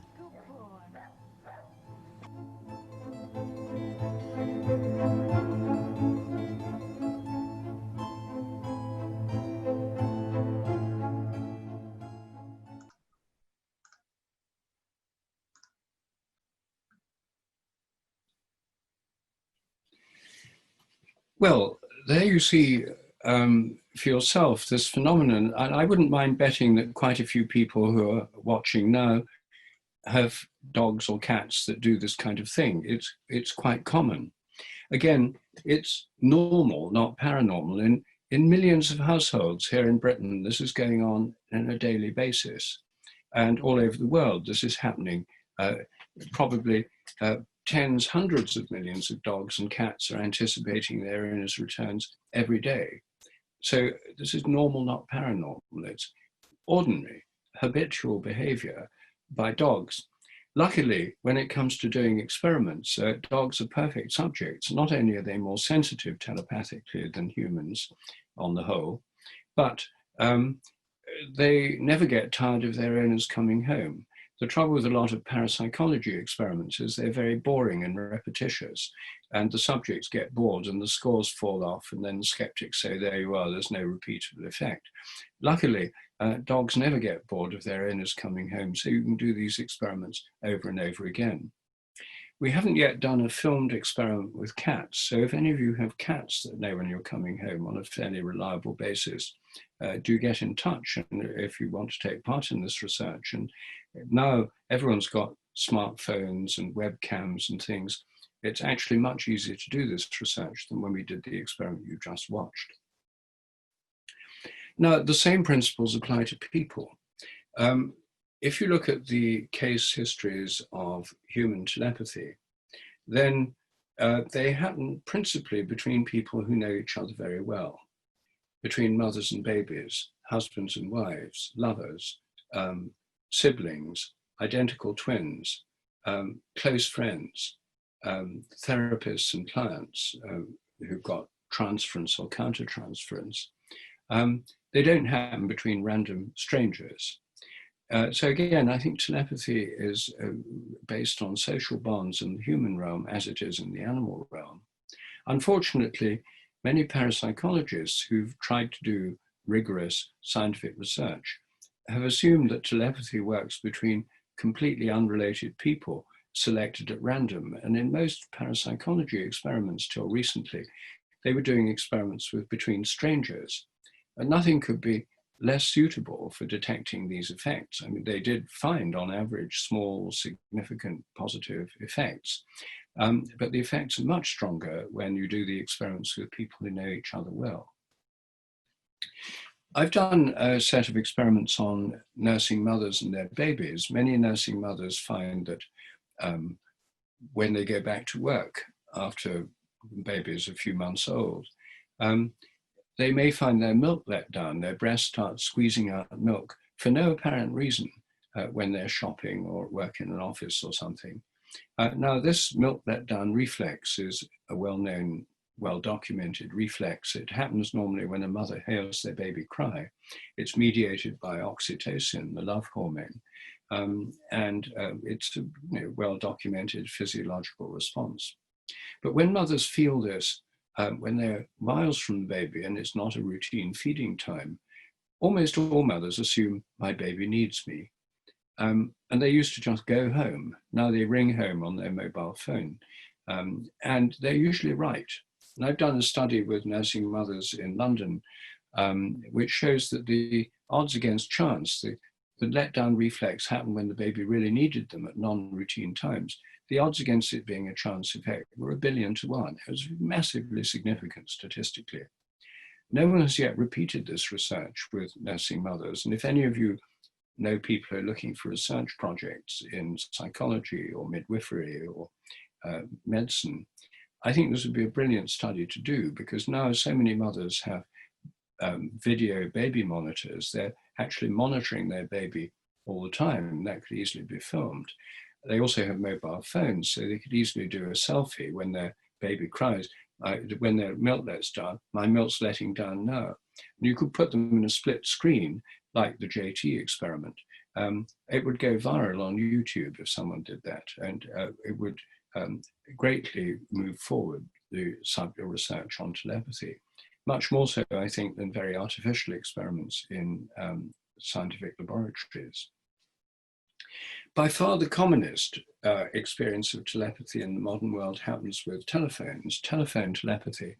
Well, there you see for yourself this phenomenon. And I wouldn't mind betting that quite a few people who are watching now have dogs or cats that do this kind of thing. It's quite common. Again, it's normal, not paranormal. In millions of households here in Britain, this is going on a daily basis. And all over the world, this is happening. Probably tens, hundreds of millions of dogs and cats are anticipating their owners' returns every day. So this is normal, not paranormal. It's ordinary, habitual behavior by dogs. Luckily, when it comes to doing experiments, dogs are perfect subjects. Not only are they more sensitive telepathically than humans on the whole, but they never get tired of their owners coming home. The trouble with a lot of parapsychology experiments is they're very boring and repetitious, and the subjects get bored and the scores fall off, and then the skeptics say, there you are, there's no repeatable effect. Luckily, dogs never get bored of their owners coming home, so you can do these experiments over and over again. We haven't yet done a filmed experiment with cats, so if any of you have cats that know when you're coming home on a fairly reliable basis, do get in touch and if you want to take part in this research. And now everyone's got smartphones and webcams and things. It's actually much easier to do this research than when we did the experiment you just watched. Now, the same principles apply to people. If you look at the case histories of human telepathy, then they happen principally between people who know each other very well, between mothers and babies, husbands and wives, lovers, siblings, identical twins, close friends, therapists and clients who've got transference or countertransference. They don't happen between random strangers. So again, I think telepathy is based on social bonds in the human realm as it is in the animal realm. Unfortunately, many parapsychologists who've tried to do rigorous scientific research have assumed that telepathy works between completely unrelated people selected at random. And in most parapsychology experiments till recently, they were doing experiments between strangers. And nothing could be less suitable for detecting these effects. I mean, they did find on average small, significant positive effects, but the effects are much stronger when you do the experiments with people who know each other well. I've done a set of experiments on nursing mothers and their babies. Many nursing mothers find that when they go back to work after the baby is a few months old, they may find their milk let down, their breast starts squeezing out milk for no apparent reason when they're shopping or work in an office or something. Now, this milk let down reflex is a well-known, well-documented reflex. It happens normally when a mother hears their baby cry. It's mediated by oxytocin, the love hormone, and it's a well-documented physiological response. But when mothers feel this, when they're miles from the baby and it's not a routine feeding time, almost all mothers assume my baby needs me. And they used to just go home. Now they ring home on their mobile phone. And they're usually right. And I've done a study with nursing mothers in London, which shows that the odds against chance, the letdown reflex happened when the baby really needed them at non-routine times. The odds against it being a chance effect were 1 billion to 1. It was massively significant statistically. No one has yet repeated this research with nursing mothers. And if any of you know people who are looking for research projects in psychology or midwifery or medicine, I think this would be a brilliant study to do, because now so many mothers have video baby monitors. They're actually monitoring their baby all the time, and that could easily be filmed. They also have mobile phones, so they could easily do a selfie when their baby cries, when their milk lets down, my milk's letting down now. And you could put them in a split screen, like the JT experiment. It would go viral on YouTube if someone did that, and it would greatly move forward the subject research on telepathy. Much more so, I think, than very artificial experiments in scientific laboratories. By far the commonest experience of telepathy in the modern world happens with telephones, telephone telepathy.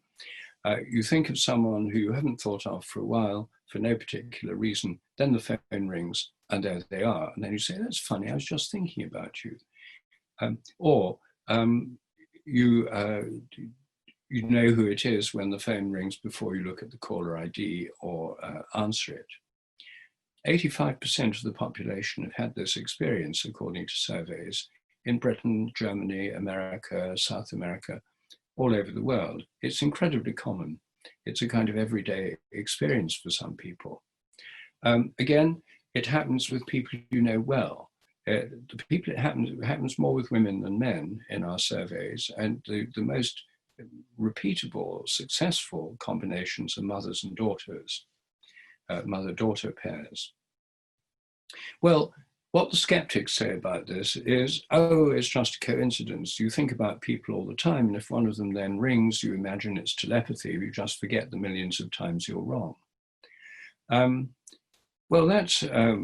You think of someone who you haven't thought of for a while for no particular reason, then the phone rings and there they are. And then you say, that's funny, I was just thinking about you. You know who it is when the phone rings before you look at the caller ID or answer it. 85% of the population have had this experience, according to surveys, in Britain, Germany, America, South America, all over the world. It's incredibly common. It's a kind of everyday experience for some people. Again, it happens with people you know well. It happens more with women than men in our surveys, and the most repeatable, successful combinations are mothers and daughters. Mother-daughter pairs. Well, what the skeptics say about this is, oh, it's just a coincidence. You think about people all the time, and if one of them then rings, you imagine it's telepathy. You just forget the millions of times you're wrong. Well, that's a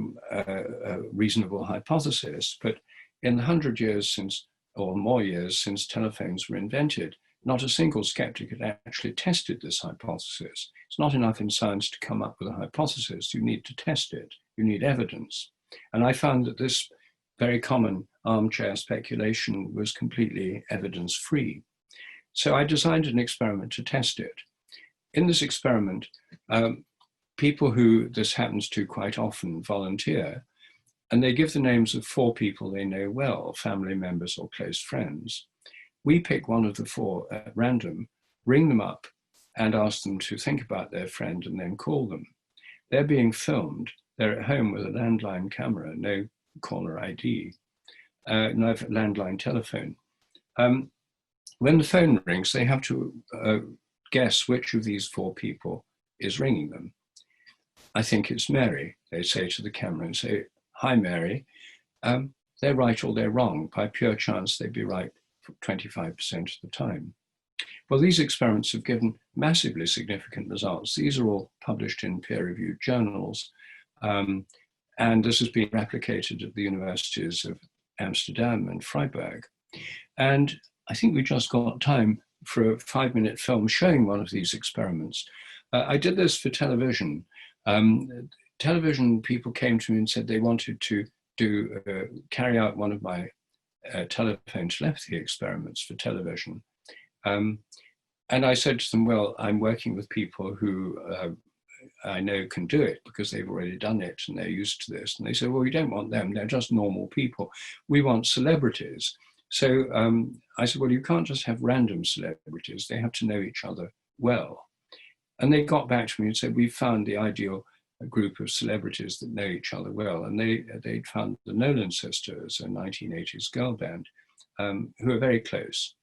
reasonable hypothesis, but in the 100 years since, or more years since telephones were invented, not a single skeptic had actually tested this hypothesis. It's not enough in science to come up with a hypothesis. You need to test it. You need evidence. And I found that this very common armchair speculation was completely evidence-free. So I designed an experiment to test it. In this experiment, people who this happens to quite often volunteer, and they give the names of 4 people they know well, family members or close friends. We pick one of the 4 at random, ring them up, and ask them to think about their friend and then call them. They're being filmed. They're at home with a landline camera, no caller ID, no landline telephone. When the phone rings, they have to guess which of these 4 people is ringing them. I think it's Mary, they say to the camera and say, hi Mary, they're right or they're wrong. By pure chance, they'd be right for 25% of the time. Well, these experiments have given massively significant results. These are all published in peer-reviewed journals. And this has been replicated at the universities of Amsterdam and Freiburg. And I think we just got time for a 5-minute film showing one of these experiments. I did this for television. Television people came to me and said they wanted to carry out one of my telephone telepathy experiments for television. And I said to them, well, I'm working with people who I know can do it because they've already done it and they're used to this. And they said, well, we don't want them. They're just normal people. We want celebrities. So I said, well, you can't just have random celebrities. They have to know each other well. And they got back to me and said, we found the ideal group of celebrities that know each other well. And they'd found the Nolan Sisters, a 1980s girl band, who are very close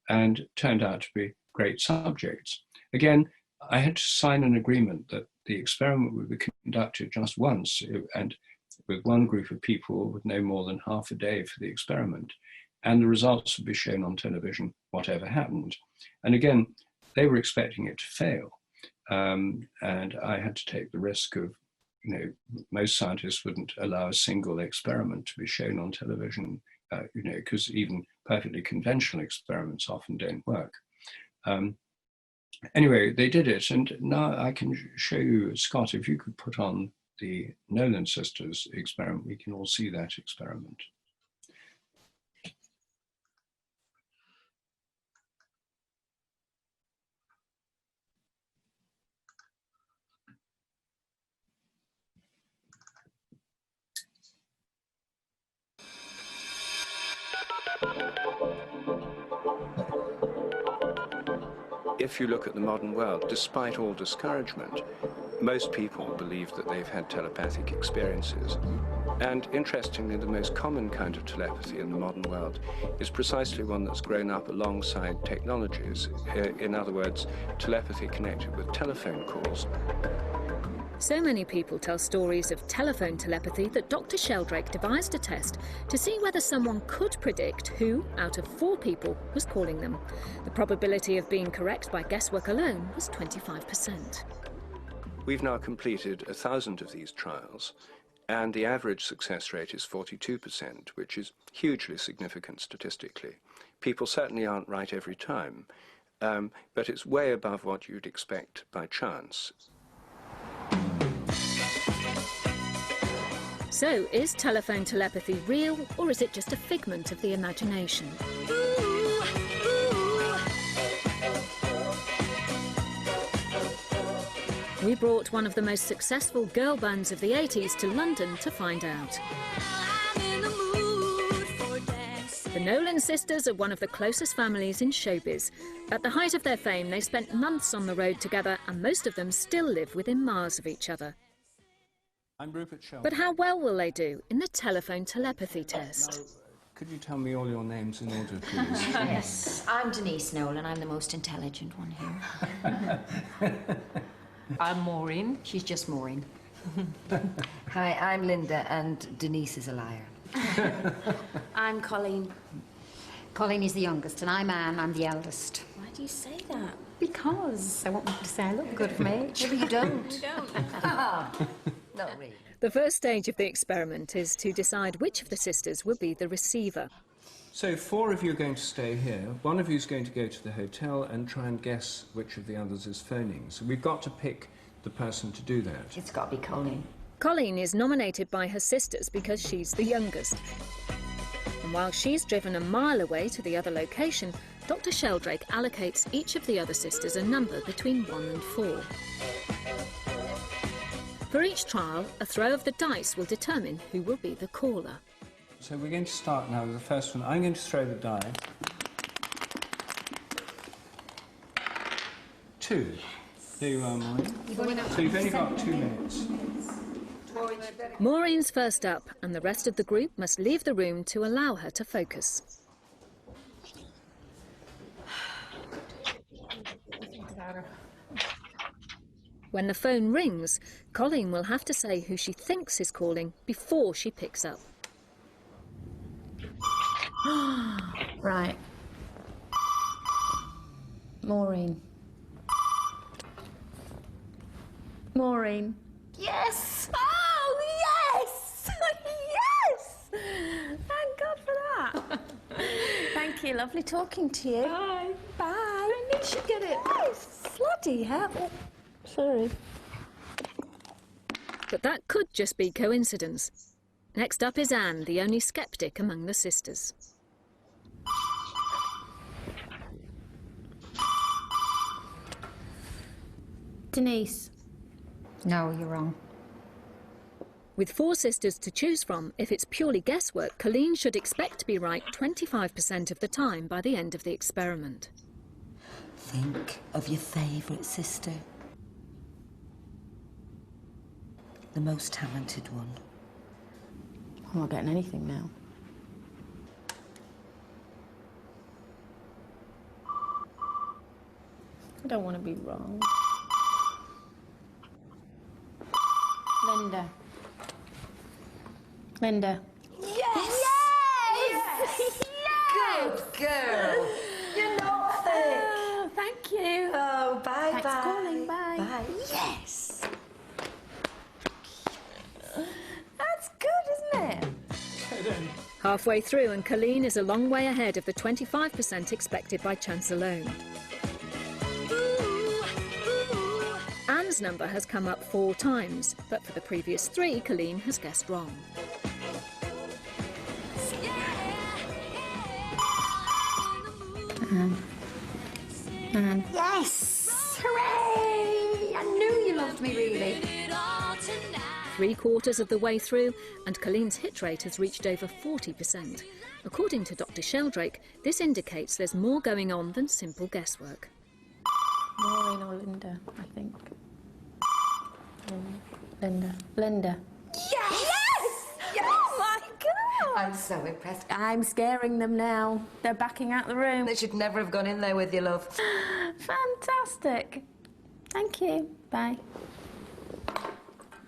and turned out to be great subjects. Again, I had to sign an agreement that the experiment would be conducted just once and with one group of people with no more than half a day for the experiment. And the results would be shown on television, whatever happened. And again, they were expecting it to fail. And I had to take the risk of, most scientists wouldn't allow a single experiment to be shown on television, because even perfectly conventional experiments often don't work. Anyway, they did it. And now I can show you, Scott, if you could put on the Nolan Sisters experiment, we can all see that experiment. If you look at the modern world, despite all discouragement, most people believe that they've had telepathic experiences. And interestingly, the most common kind of telepathy in the modern world is precisely one that's grown up alongside technologies. In other words, telepathy connected with telephone calls. So many people tell stories of telephone telepathy that Dr. Sheldrake devised a test to see whether someone could predict who, out of 4 people, was calling them. The probability of being correct by guesswork alone was 25%. We've now completed 1,000 of these trials, and the average success rate is 42%, which is hugely significant statistically. People certainly aren't right every time, but it's way above what you'd expect by chance. So, is telephone telepathy real, or is it just a figment of the imagination? We brought one of the most successful girl bands of the 80s to London to find out. The Nolan Sisters are one of the closest families in showbiz. At the height of their fame, they spent months on the road together, and most of them still live within miles of each other. I'm Rupert Sheldrake. But how well will they do in the telephone telepathy test? Now, could you tell me all your names in order, please? Yes, I'm Denise Nolan. I'm the most intelligent one here. I'm Maureen. She's just Maureen. Hi, I'm Linda, and Denise is a liar. I'm Colleen. Colleen is the youngest, and I'm Anne. I'm the eldest. Why do you say that? Because I want people to say I look good for my age. Maybe you don't. You don't. Not really. The first stage of the experiment is to decide which of the sisters will be the receiver. So 4 of you are going to stay here. One of you is going to go to the hotel and try and guess which of the others is phoning. So we've got to pick the person to do that. It's got to be Colleen. Colleen is nominated by her sisters because she's the youngest. And while she's driven a mile away to the other location, Dr. Sheldrake allocates each of the other sisters a number between 1 and 4. For each trial, a throw of the dice will determine who will be the caller. So we're going to start now with the first one. I'm going to throw the die. 2. There you are, Maureen. So you've only got 2 minutes. Maureen's first up, and the rest of the group must leave the room to allow her to focus. When the phone rings, Colleen will have to say who she thinks is calling before she picks up. Right. Maureen. Maureen. Yes! Oh, yes! Yes! Thank God for that. Thank you. Lovely talking to you. Bye. Bye. I knew she'd get it. Yes. Bloody hell. Oh, sorry. But that could just be coincidence. Next up is Anne, the only skeptic among the sisters. Denise. No, you're wrong. With 4 sisters to choose from, if it's purely guesswork, Colleen should expect to be right 25% of the time by the end of the experiment. Think of your favourite sister. The most talented one. I'm not getting anything now. I don't want to be wrong. Linda. Linda. Yes! Yes! Good girl. You're not thick. Oh, thank you. Oh, bye. Thanks for calling. Bye. Bye. Yes! That's good, isn't it? Halfway through, and Colleen is a long way ahead of the 25% expected by chance alone. Anne's number has come up 4 times, but for the previous 3, Colleen has guessed wrong. Anne. Yes! Hooray! I knew you loved me, really. 3/4 of the way through, and Colleen's hit rate has reached over 40%. According to Dr. Sheldrake, this indicates there's more going on than simple guesswork. Maureen or Linda, I think. Linda. Linda. Yes! Yes! Oh, my God! I'm so impressed. I'm scaring them now. They're backing out the room. They should never have gone in there with you, love. Fantastic. Thank you. Bye.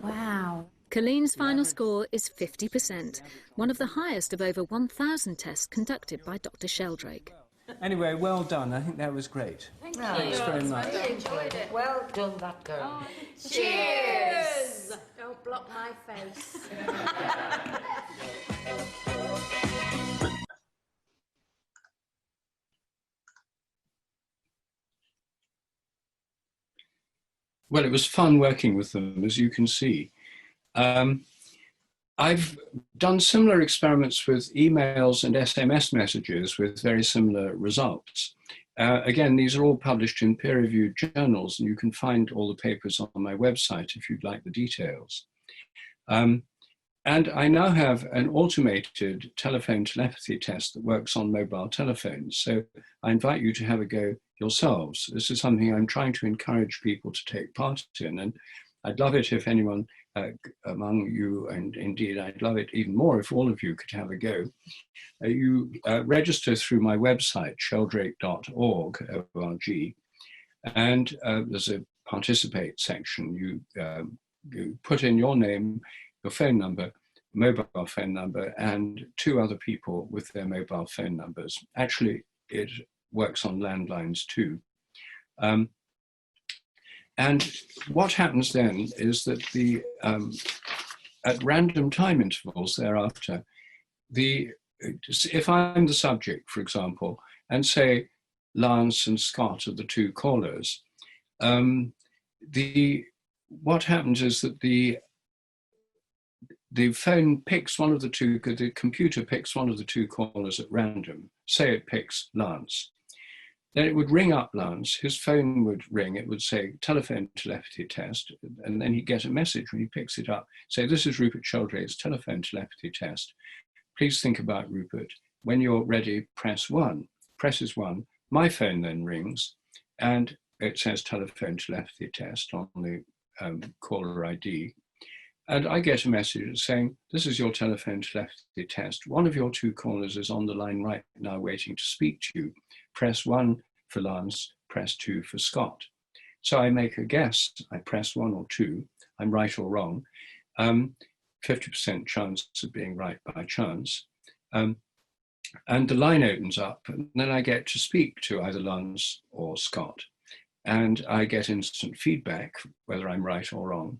Wow. Colleen's final score is 50%, one of the highest of over 1,000 tests conducted by Dr. Sheldrake. Anyway, well done. I think that was great. Thanks very much. Really enjoyed it. Well done, that girl. Cheers! Don't block my face. Well, it was fun working with them, as you can see. I've done similar experiments with emails and SMS messages with very similar results. Again, these are all published in peer-reviewed journals, and you can find all the papers on my website if you'd like the details. And I now have an automated telephone telepathy test that works on mobile telephones. So I invite you to have a go yourselves. This is something I'm trying to encourage people to take part in. And I'd love it if anyone among you, and indeed I'd love it even more if all of you could have a go. You register through my website, sheldrake.org, O-R-G, and there's a participate section. You put in your name, your phone number, mobile phone number, and 2 other people with their mobile phone numbers. Actually, it works on landlines too. And what happens then is that at random time intervals thereafter, if I'm the subject, for example, and say Lance and Scott are the 2 callers, what happens is that the phone picks one of the 2, the computer picks one of the 2 callers at random. Say it picks Lance. Then it would ring up Lance, his phone would ring, it would say telephone telepathy test, and then he'd get a message when he picks it up. Say, this is Rupert Sheldrake's telephone telepathy test. Please think about Rupert. When you're ready, press 1. Presses 1. My phone then rings, and it says telephone telepathy test on the caller ID. And I get a message saying, this is your telephone telepathy test. One of your 2 callers is on the line right now waiting to speak to you. Press 1 for Lance, press 2 for Scott. So I make a guess, I press 1 or 2, I'm right or wrong, 50% chance of being right by chance. And the line opens up, and then I get to speak to either Lance or Scott, and I get instant feedback, whether I'm right or wrong.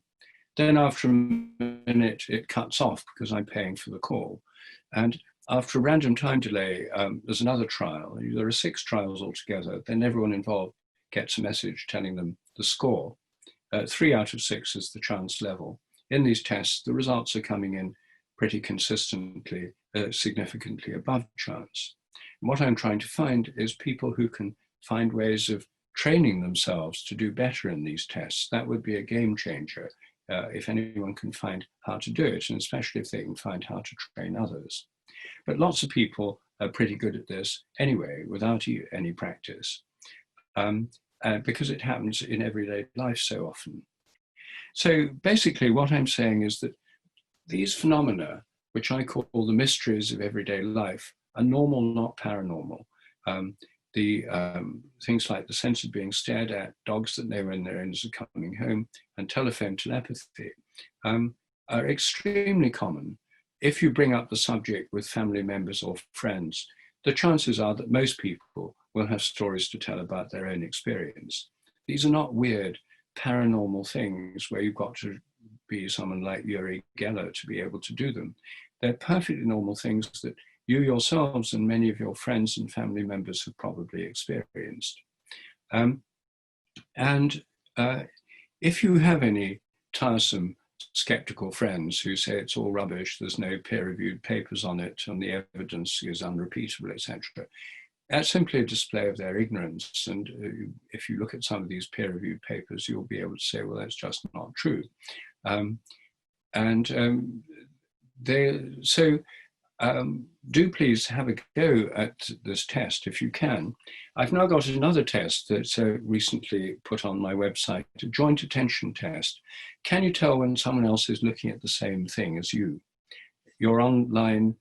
Then after a minute, it cuts off because I'm paying for the call. And after a random time delay, there's another trial. There are 6 trials altogether. Then everyone involved gets a message telling them the score. 3 out of 6 is the chance level. In these tests, the results are coming in pretty consistently, significantly above chance. And what I'm trying to find is people who can find ways of training themselves to do better in these tests. That would be a game changer if anyone can find how to do it, and especially if they can find how to train others. But lots of people are pretty good at this anyway, without any practice, because it happens in everyday life so often. So basically what I'm saying is that these phenomena, which I call the mysteries of everyday life, are normal, not paranormal. Things like the sense of being stared at, dogs that know when their owners are coming home, and telephone telepathy are extremely common. If you bring up the subject with family members or friends, the chances are that most people will have stories to tell about their own experience. These are not weird paranormal things where you've got to be someone like Uri Geller to be able to do them. They're perfectly normal things that you yourselves and many of your friends and family members have probably experienced. If you have any tiresome skeptical friends who say it's all rubbish, there's no peer-reviewed papers on it, and the evidence is unrepeatable, etc., that's simply a display of their ignorance. And if you look at some of these peer-reviewed papers, you'll be able to say, well, that's just not true. Do please have a go at this test if you can. I've now got another test that's recently put on my website, a joint attention test. Can you tell when someone else is looking at the same thing as you? You're online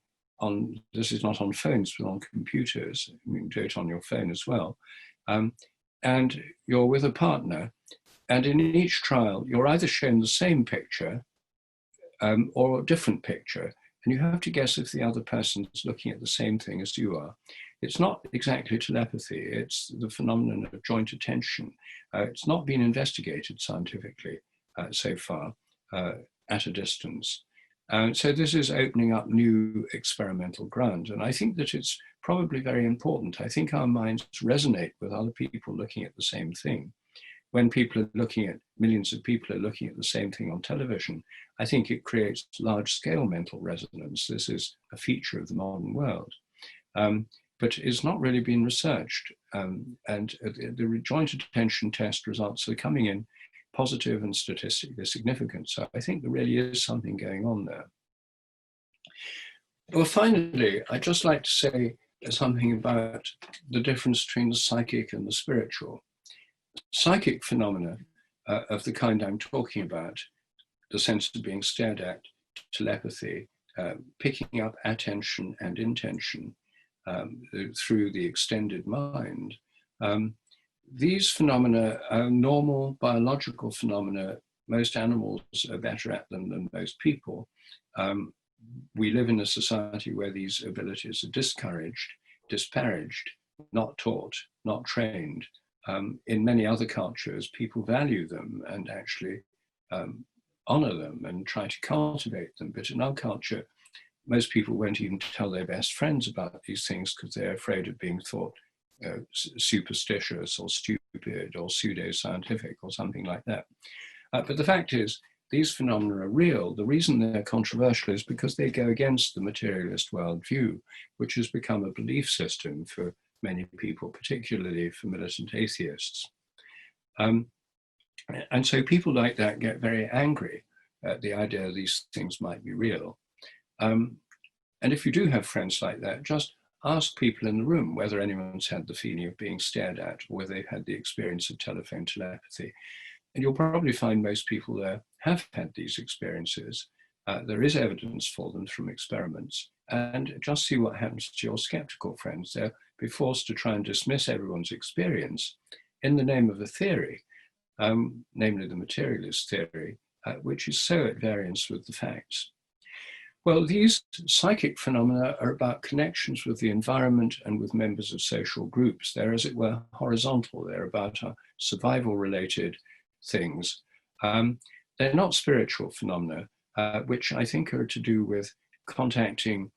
this is not on phones, but on computers. You can do it on your phone as well. And you're with a partner, and in each trial, you're either shown the same picture or a different picture, and you have to guess if the other person is looking at the same thing as you are. It's not exactly telepathy, it's the phenomenon of joint attention. It's not been investigated scientifically so far at a distance. So this is opening up new experimental ground, and I think that it's probably very important. I think our minds resonate with other people looking at the same thing. When millions of people are looking at the same thing on television, I think it creates large-scale mental resonance. This is a feature of the modern world, but it's not really been researched. And the joint attention test results are coming in positive and statistically significant. So I think there really is something going on there. Well, finally, I'd just like to say something about the difference between the psychic and the spiritual. Psychic phenomena of the kind I'm talking about, the sense of being stared at, telepathy, picking up attention and intention through the extended mind, these phenomena are normal biological phenomena. Most animals are better at them than most people. We live in a society where these abilities are discouraged, disparaged, not taught, not trained. In many other cultures, people value them and actually honor them and try to cultivate them. But in our culture, most people won't even tell their best friends about these things because they're afraid of being thought superstitious or stupid or pseudo-scientific or something like that. But the fact is, these phenomena are real. The reason they're controversial is because they go against the materialist worldview, which has become a belief system for many people, particularly for militant atheists. And so people like that get very angry at the idea these things might be real. And if you do have friends like that, just ask people in the room whether anyone's had the feeling of being stared at or whether they've had the experience of telephone telepathy. And you'll probably find most people there have had these experiences. There is evidence for them from experiments. And just see what happens to your skeptical friends. They'll be forced to try and dismiss everyone's experience in the name of a theory. namely the materialist theory, which is so at variance with the facts. Well, these psychic phenomena are about connections with the environment and with members of social groups. They're, as it were, horizontal. They're about survival-related things. They're not spiritual phenomena, which I think are to do with contacting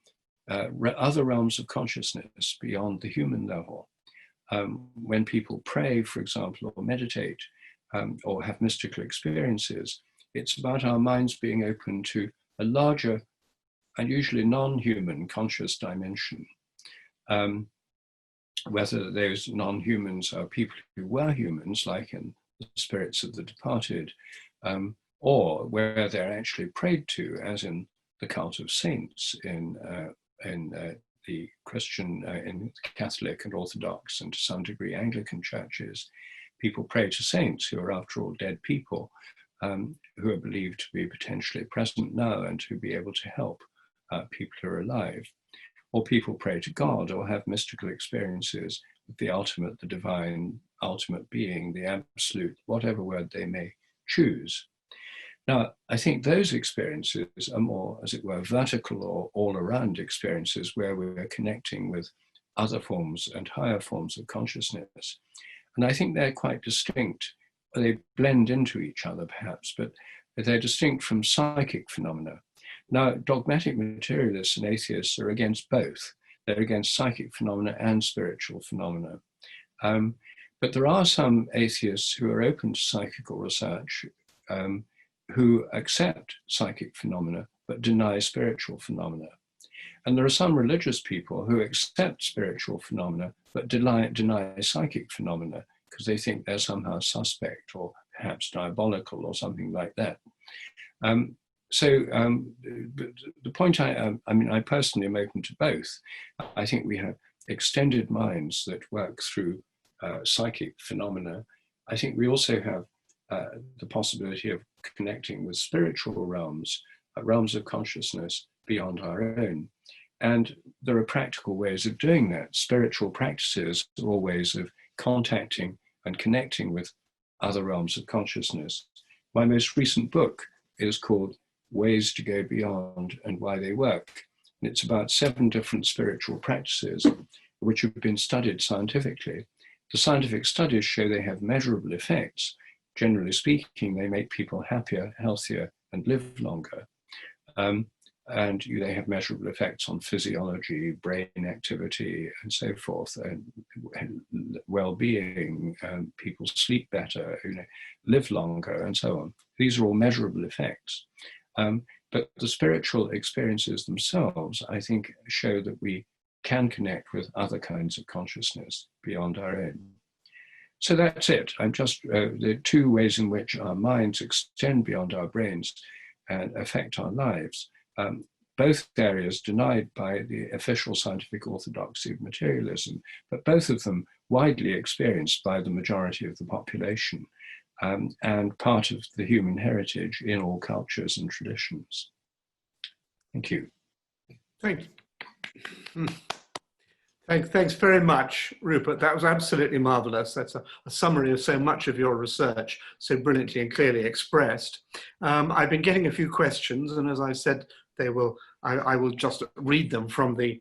other realms of consciousness beyond the human level. When people pray, for example, or meditate, or have mystical experiences, it's about our minds being open to a larger and usually non-human conscious dimension. Whether those non-humans are people who were humans, like in the spirits of the departed, or where they're actually prayed to, as in the cult of saints in the Christian, in Catholic and Orthodox, and to some degree Anglican churches. People pray to saints who are, after all, dead people, who are believed to be potentially present now and to be able to help people who are alive. Or people pray to God or have mystical experiences with the ultimate, the divine, ultimate being, the absolute, whatever word they may choose. Now, I think those experiences are more, as it were, vertical or all-around experiences where we're connecting with other forms and higher forms of consciousness. And I think they're quite distinct. They blend into each other, perhaps, but they're distinct from psychic phenomena. Now, dogmatic materialists and atheists are against both. They're against psychic phenomena and spiritual phenomena. But there are some atheists who are open to psychical research, who accept psychic phenomena but deny spiritual phenomena. And there are some religious people who accept spiritual phenomena but deny psychic phenomena because they think they're somehow suspect or perhaps diabolical or something like that. The point I personally am open to both. I think we have extended minds that work through psychic phenomena. I think we also have the possibility of connecting with spiritual realms, realms of consciousness beyond our own. And there are practical ways of doing that. Spiritual practices are all ways of contacting and connecting with other realms of consciousness. My most recent book is called Ways to Go Beyond and Why They Work. And it's about 7 different spiritual practices which have been studied scientifically. The scientific studies show they have measurable effects. Generally speaking, they make people happier, healthier, and live longer. And they have measurable effects on physiology, brain activity, and so forth, and well-being. People sleep better, live longer, and so on. These are all measurable effects. But the spiritual experiences themselves, I think, show that we can connect with other kinds of consciousness beyond our own. So that's it. The 2 ways in which our minds extend beyond our brains and affect our lives. Both areas denied by the official scientific orthodoxy of materialism, but both of them widely experienced by the majority of the population, and part of the human heritage in all cultures and traditions. Thank you. Thank you. Thanks very much, Rupert. That was absolutely marvellous. That's a summary of so much of your research, so brilliantly and clearly expressed. I've been getting a few questions, and as I said, I will just read them from the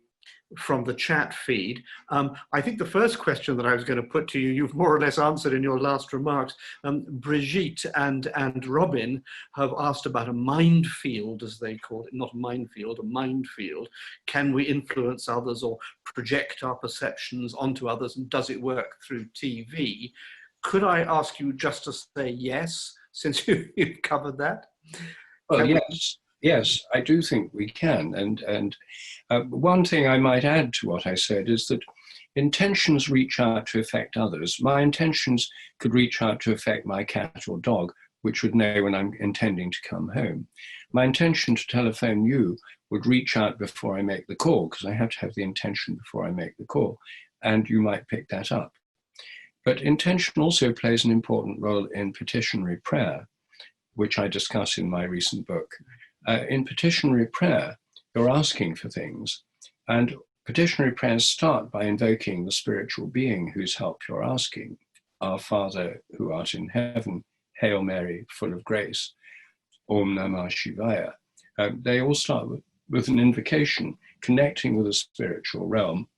chat feed. I think the first question that I was going to put to you, you've more or less answered in your last remarks. Brigitte and Robin have asked about a mind field, as they call it, not a minefield, a mind field. Can we influence others or project our perceptions onto others, and does it work through TV? Could I ask you just to say yes, since you've covered that? Well, yes. Yes, I do think we can. And one thing I might add to what I said is that intentions reach out to affect others. My intentions could reach out to affect my cat or dog, which would know when I'm intending to come home. My intention to telephone you would reach out before I make the call, because I have to have the intention before I make the call, and you might pick that up. But intention also plays an important role in petitionary prayer, which I discuss in my recent book. In petitionary prayer, you're asking for things, and petitionary prayers start by invoking the spiritual being whose help you're asking. Our Father who art in heaven, Hail Mary, full of grace, Om Namah Shivaya. They all start with an invocation connecting with a spiritual realm.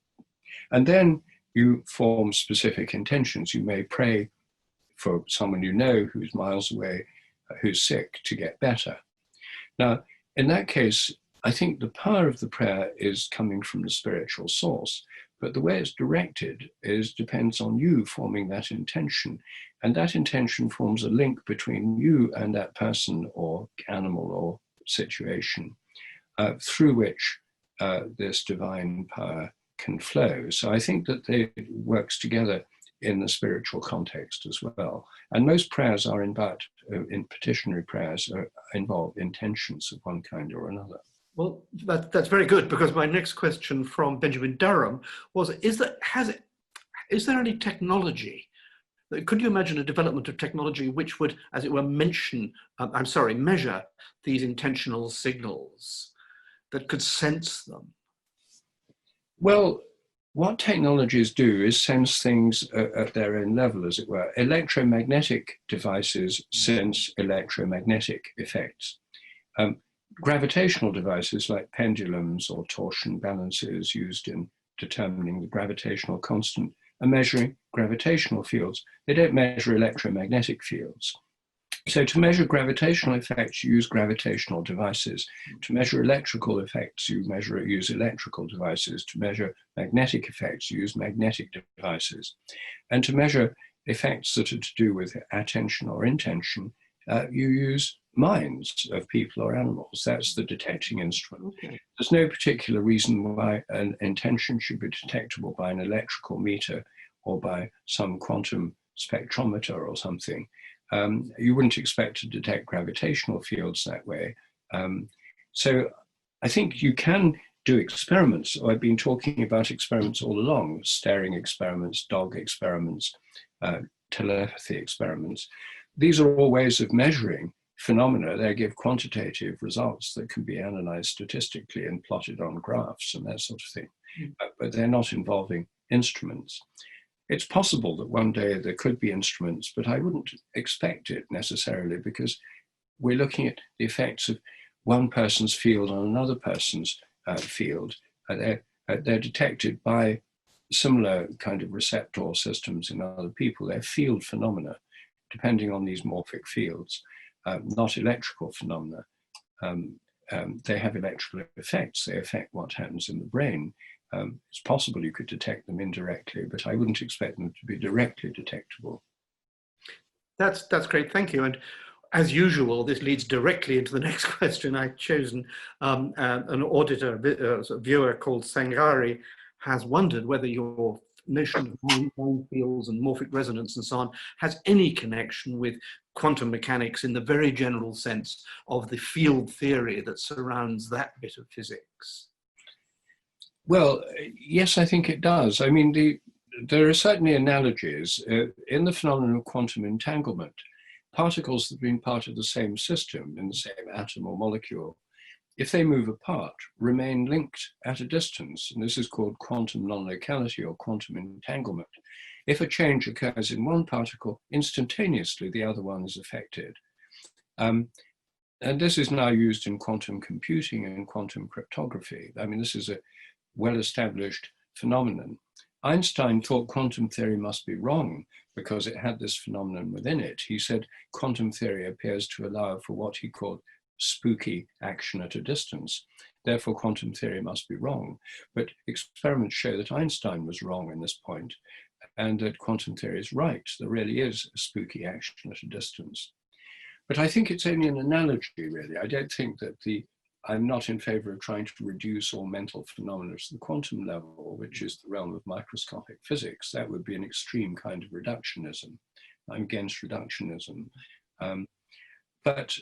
And then you form specific intentions. You may pray for someone you know who's miles away, who's sick, to get better. Now, in that case, I think the power of the prayer is coming from the spiritual source, but the way it's directed depends on you forming that intention. And that intention forms a link between you and that person or animal or situation through which this divine power can flow. So I think that it works together in the spiritual context as well. And most prayers are in petitionary prayers involve intentions of one kind or another. Well, that's very good, because my next question from Benjamin Durham was, is there any technology? Could you imagine a development of technology which would, as it were, measure these intentional signals, that could sense them? Well, what technologies do is sense things at their own level, as it were. Electromagnetic devices sense electromagnetic effects. Gravitational devices like pendulums or torsion balances used in determining the gravitational constant are measuring gravitational fields. They don't measure electromagnetic fields. So to measure gravitational effects, you use gravitational devices. To measure electrical effects, you use electrical devices. To measure magnetic effects, you use magnetic devices. And to measure effects that are to do with attention or intention, you use minds of people or animals. That's the detecting instrument. Okay. There's no particular reason why an intention should be detectable by an electrical meter or by some quantum spectrometer or something. You wouldn't expect to detect gravitational fields that way. So I think you can do experiments. I've been talking about experiments all along: staring experiments, dog experiments, telepathy experiments. These are all ways of measuring phenomena. They give quantitative results that can be analyzed statistically and plotted on graphs and that sort of thing. But they're not involving instruments. It's possible that one day there could be instruments, but I wouldn't expect it necessarily, because we're looking at the effects of one person's field on another person's field. They're detected by similar kind of receptor systems in other people. They're field phenomena, depending on these morphic fields, not electrical phenomena. They have electrical effects. They affect what happens in the brain. It's possible you could detect them indirectly, but I wouldn't expect them to be directly detectable. That's great, thank you. And as usual, this leads directly into the next question. I've chosen an auditor, a viewer called Sangari, has wondered whether your notion of mind fields and morphic resonance and so on has any connection with quantum mechanics in the very general sense of the field theory that surrounds that bit of physics. Well, yes, I think it does. I mean, there are certainly analogies in the phenomenon of quantum entanglement. Particles that have been part of the same system, in the same atom or molecule, if they move apart, remain linked at a distance. And this is called quantum non-locality or quantum entanglement. If a change occurs in one particle, instantaneously the other one is affected. And this is now used in quantum computing and quantum cryptography. I mean, this is a well-established phenomenon. Einstein thought quantum theory must be wrong because it had this phenomenon within it. He said quantum theory appears to allow for what he called spooky action at a distance. Therefore, quantum theory must be wrong. But experiments show that Einstein was wrong in this point, and that quantum theory is right. There really is a spooky action at a distance. But I think it's only an analogy, really. I don't think that I'm not in favor of trying to reduce all mental phenomena to the quantum level, which is the realm of microscopic physics. That would be an extreme kind of reductionism. I'm against reductionism. But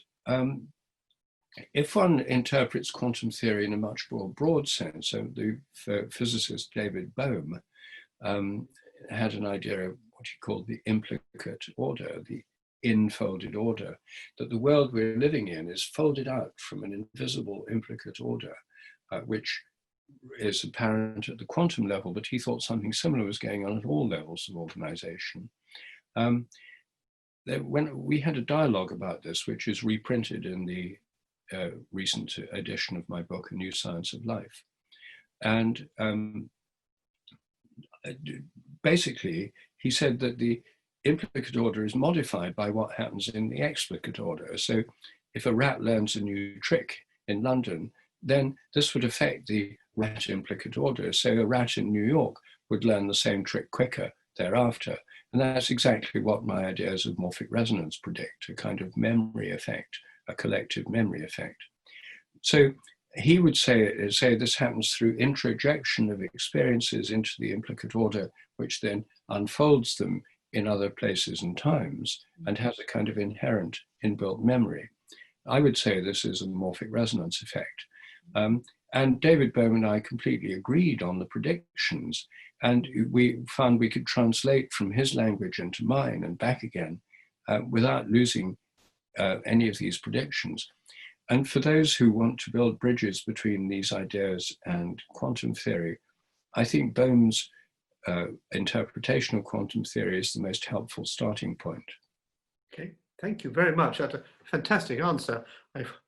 if one interprets quantum theory in a much more broad sense, so the physicist David Bohm had an idea of what he called the implicate order, the infolded order, that the world we're living in is folded out from an invisible implicate order, which is apparent at the quantum level, but he thought something similar was going on at all levels of organization. when we had a dialogue about this, which is reprinted in the recent edition of my book, A New Science of Life. And basically, he said that the implicate order is modified by what happens in the explicate order. So if a rat learns a new trick in London, then this would affect the rat implicate order. So a rat in New York would learn the same trick quicker thereafter. And that's exactly what my ideas of morphic resonance predict, a kind of memory effect, a collective memory effect. So he would say this happens through introjection of experiences into the implicate order, which then unfolds them in other places and times and has a kind of inherent inbuilt memory. I would say this is a morphic resonance effect. And David Bohm and I completely agreed on the predictions, and we found we could translate from his language into mine and back again without losing any of these predictions. And for those who want to build bridges between these ideas and quantum theory, I think Bohm's interpretation of quantum theory is the most helpful starting point. Okay, thank you very much. That's a fantastic answer.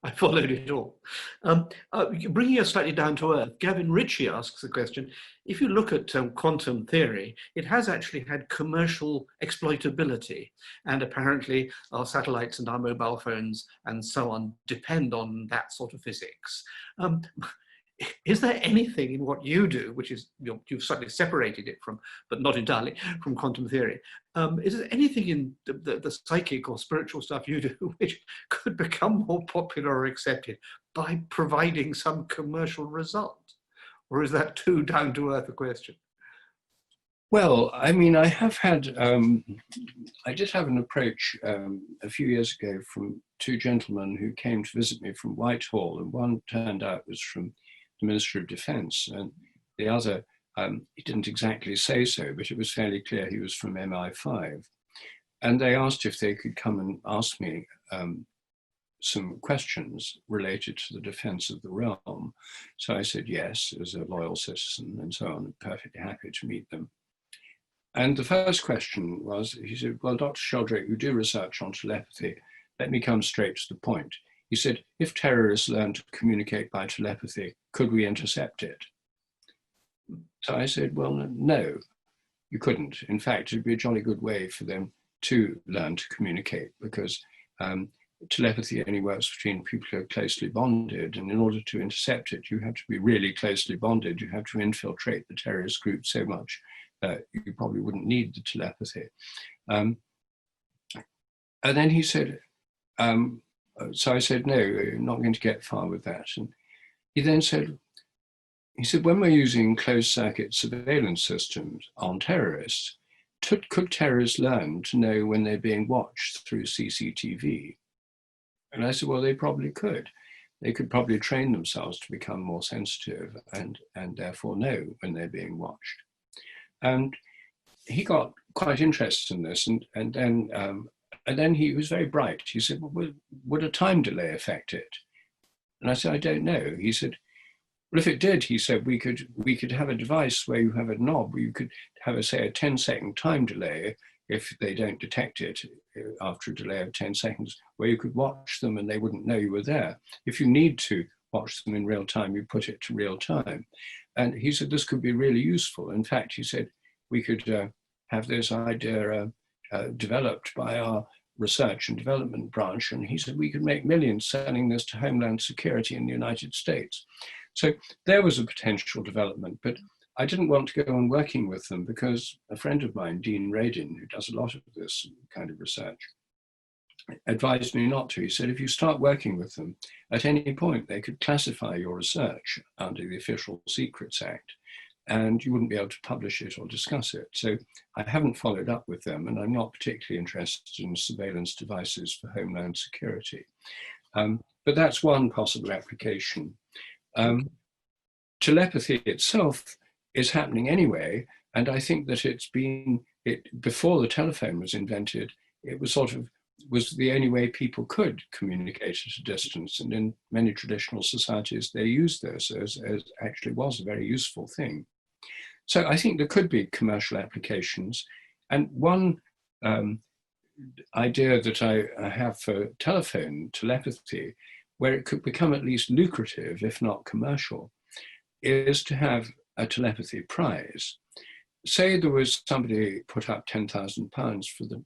I followed it all. Bringing us slightly down to earth, Gavin Ritchie asks the question, if you look at quantum theory, it has actually had commercial exploitability, and apparently our satellites and our mobile phones and so on depend on that sort of physics. Is there anything in what you do, which is, you've slightly separated it from, but not entirely, from quantum theory, is there anything in the psychic or spiritual stuff you do which could become more popular or accepted by providing some commercial result? Or is that too down to earth a question? Well, I mean, I have had, I did have an approach a few years ago from two gentlemen who came to visit me from Whitehall, and one turned out was from the Ministry of Defence, and the other, he didn't exactly say so, but it was fairly clear he was from MI5. And they asked if they could come and ask me some questions related to the defence of the realm. So I said yes, as a loyal citizen and so on, perfectly happy to meet them. And the first question was, he said, well, Dr. Sheldrake, you do research on telepathy. Let me come straight to the point. He said, if terrorists learn to communicate by telepathy, could we intercept it? So I said, well, no, you couldn't. In fact, it'd be a jolly good way for them to learn to communicate, because telepathy only works between people who are closely bonded. And in order to intercept it, you have to be really closely bonded. You have to infiltrate the terrorist group so much that you probably wouldn't need the telepathy. And then he said, so I said, no, you're not going to get far with that. And he then said, when we're using closed circuit surveillance systems on terrorists, could terrorists learn to know when they're being watched through CCTV? And I said, well, they probably could. They could probably train themselves to become more sensitive and therefore know when they're being watched. And he got quite interested in this, and then he was very bright. He said, well, would a time delay affect it? And I said, I don't know. He said, well, if it did, he said, we could have a device where you have a knob where you could have, say, a 10-second time delay if they don't detect it after a delay of 10 seconds, where you could watch them and they wouldn't know you were there. If you need to watch them in real time, you put it to real time. And he said, this could be really useful. In fact, he said, we could have this idea developed by our research and development branch. And he said, we could make millions selling this to Homeland Security in the United States. So there was a potential development, but I didn't want to go on working with them because a friend of mine, Dean Radin, who does a lot of this kind of research, advised me not to. He said, if you start working with them, at any point they could classify your research under the Official Secrets Act, and you wouldn't be able to publish it or discuss it. So I haven't followed up with them, and I'm not particularly interested in surveillance devices for Homeland Security. But that's one possible application. Telepathy itself is happening anyway, and I think that before the telephone was invented, it was was the only way people could communicate at a distance, and in many traditional societies they used this as actually was a very useful thing. So I think there could be commercial applications, and one idea that I have for telephone telepathy, where it could become at least lucrative, if not commercial, is to have a telepathy prize. Say there was somebody put up £10,000 for the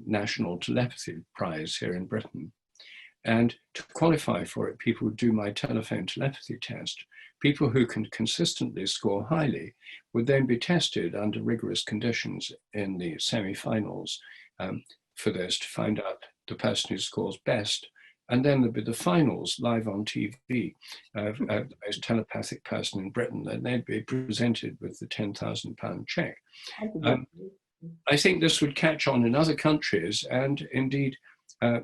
National Telepathy Prize here in Britain. And to qualify for it, people would do my telephone telepathy test. People who can consistently score highly would then be tested under rigorous conditions in the semi-finals for this to find out the person who scores best. And then there'd be the finals live on TV, the most telepathic person in Britain, and they'd be presented with the £10,000 check. I think this would catch on in other countries, and indeed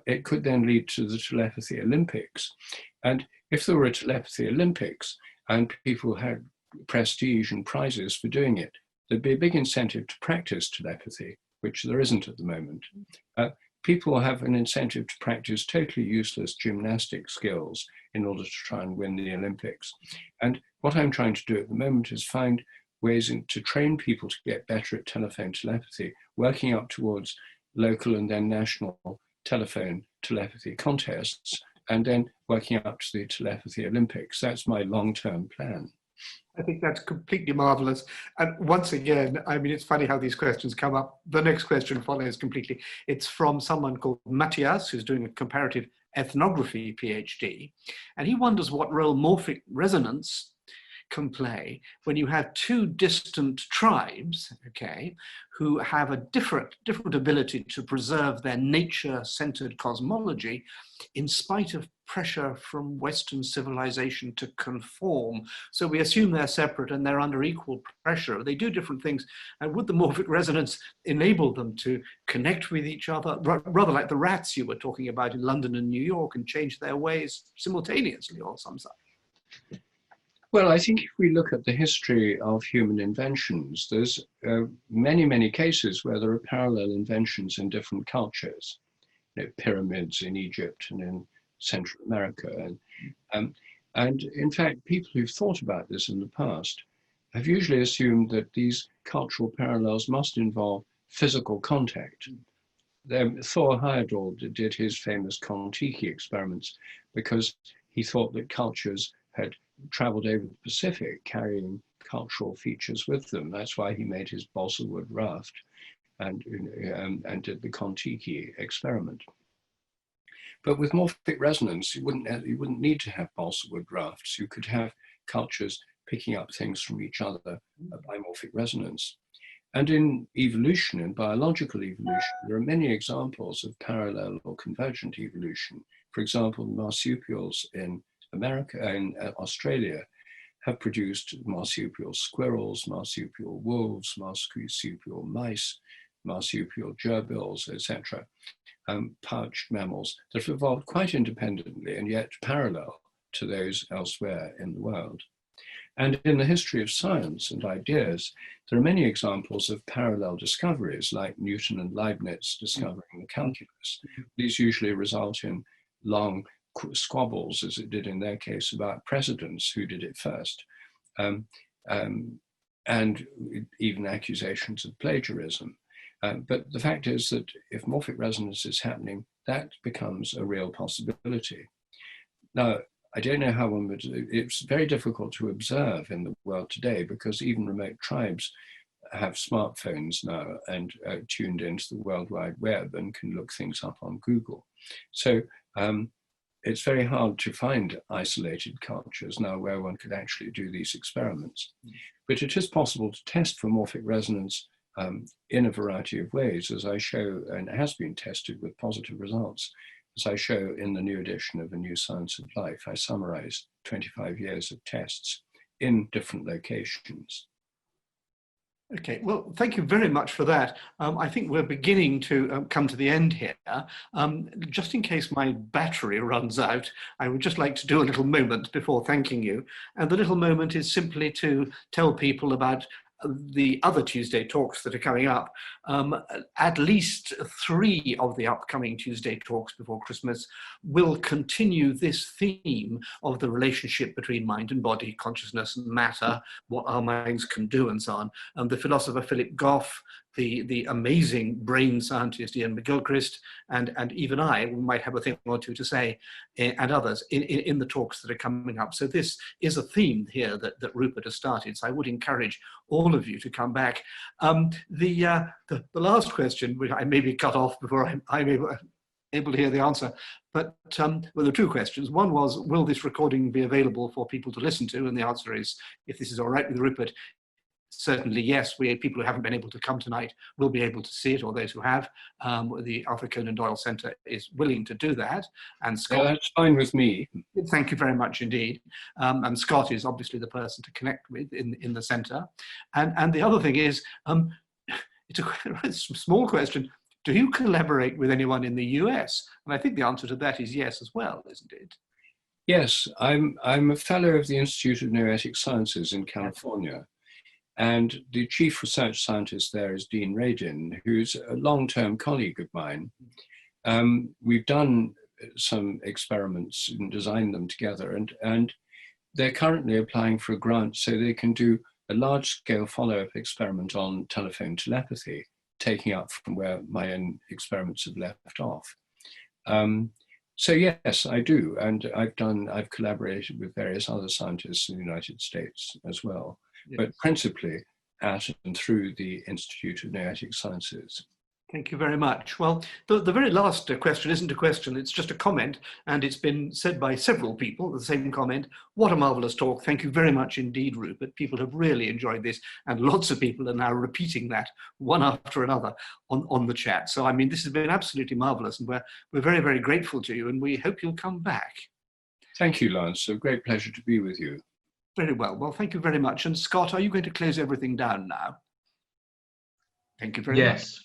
it could then lead to the Telepathy Olympics. And if there were a Telepathy Olympics and people had prestige and prizes for doing it, there'd be a big incentive to practice telepathy, which there isn't at the moment. People have an incentive to practice totally useless gymnastic skills in order to try and win the Olympics. And what I'm trying to do at the moment is find ways to train people to get better at telephone telepathy, working up towards local and then national telephone telepathy contests, and then working up to the Telepathy Olympics. That's my long-term plan. I think that's completely marvelous. And once again, I mean, it's funny how these questions come up. The next question follows completely. It's from someone called Matthias, who's doing a comparative ethnography PhD. And he wonders what role morphic resonance can play when you have two distant tribes, okay, who have a different ability to preserve their nature-centered cosmology in spite of pressure from Western civilization to conform. So we assume they're separate and they're under equal pressure. They do different things. And would the morphic resonance enable them to connect with each other, rather like the rats you were talking about in London and New York, and change their ways simultaneously or some such? Well, I think if we look at the history of human inventions, there's many, many cases where there are parallel inventions in different cultures. You know, pyramids in Egypt and in Central America. And in fact, people who've thought about this in the past have usually assumed that these cultural parallels must involve physical contact. Thor Heyerdahl did his famous Kon-Tiki experiments because he thought that cultures had traveled over the Pacific carrying cultural features with them. That's why he made his balsa wood raft and did the Kon-Tiki experiment. But with morphic resonance, you wouldn't need to have balsa wood rafts. You could have cultures picking up things from each other by morphic resonance. And in evolution, in biological evolution, there are many examples of parallel or convergent evolution. For example, marsupials in America and Australia have produced marsupial squirrels, marsupial wolves, marsupial mice, marsupial gerbils, etc., pouched mammals that have evolved quite independently and yet parallel to those elsewhere in the world. And in the history of science and ideas, there are many examples of parallel discoveries, like Newton and Leibniz discovering the calculus. These usually result in long squabbles, as it did in their case, about precedents, who did it first, and even accusations of plagiarism. But the fact is that if morphic resonance is happening, that becomes a real possibility. Now, I don't know how one would, it's very difficult to observe in the world today because even remote tribes have smartphones now and tuned into the World Wide Web and can look things up on Google. So it's very hard to find isolated cultures now where one could actually do these experiments. But it is possible to test for morphic resonance in a variety of ways, as I show, and has been tested with positive results, as I show in the new edition of A New Science of Life. I summarize 25 years of tests in different locations. Okay, well, thank you very much for that. I think we're beginning to come to the end here. Just in case my battery runs out, I would just like to do a little moment before thanking you. And the little moment is simply to tell people about the other Tuesday talks that are coming up. At least 3 of the upcoming Tuesday talks before Christmas will continue this theme of the relationship between mind and body, consciousness and matter, what our minds can do and so on. The philosopher Philip Goff the amazing brain scientist Ian McGilchrist, and even I might have a thing or two to say, and others in the talks that are coming up. So this is a theme here that Rupert has started. So I would encourage all of you to come back. The last question, which I may be cut off before I'm able to hear the answer, but well, there are two questions. One was, will this recording be available for people to listen to? And the answer is, if this is all right with Rupert, certainly yes. People who haven't been able to come tonight will be able to see it, or those who have. The Arthur Conan Doyle Centre is willing to do that. And Scott, yeah, that's fine with me. Thank you very much indeed. And Scott is obviously the person to connect with in the centre. And the other thing is, it's a small question. Do you collaborate with anyone in the US? And I think the answer to that is yes as well, isn't it? Yes, I'm a fellow of the Institute of Noetic Sciences in California. And the chief research scientist there is Dean Radin, who's a long-term colleague of mine. We've done some experiments and designed them together, and they're currently applying for a grant so they can do a large-scale follow-up experiment on telephone telepathy, taking up from where my own experiments have left off. So yes, I do, and I've collaborated with various other scientists in the United States as well. Yes. But principally at and through the Institute of Noetic Sciences. Thank you very much. Well, the very last question isn't a question, it's just a comment, and it's been said by several people, the same comment. What a marvellous talk. Thank you very much indeed, Rupert. People have really enjoyed this, and lots of people are now repeating that one after another on the chat. So, I mean, this has been absolutely marvellous, and we're very, very grateful to you, and we hope you'll come back. Thank you, Lance. A great pleasure to be with you. Very well. Well, thank you very much. And Scott, are you going to close everything down now? Thank you very much. Yes.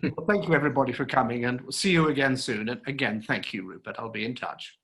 Well, thank you, everybody, for coming, and we'll see you again soon. And again, thank you, Rupert. I'll be in touch.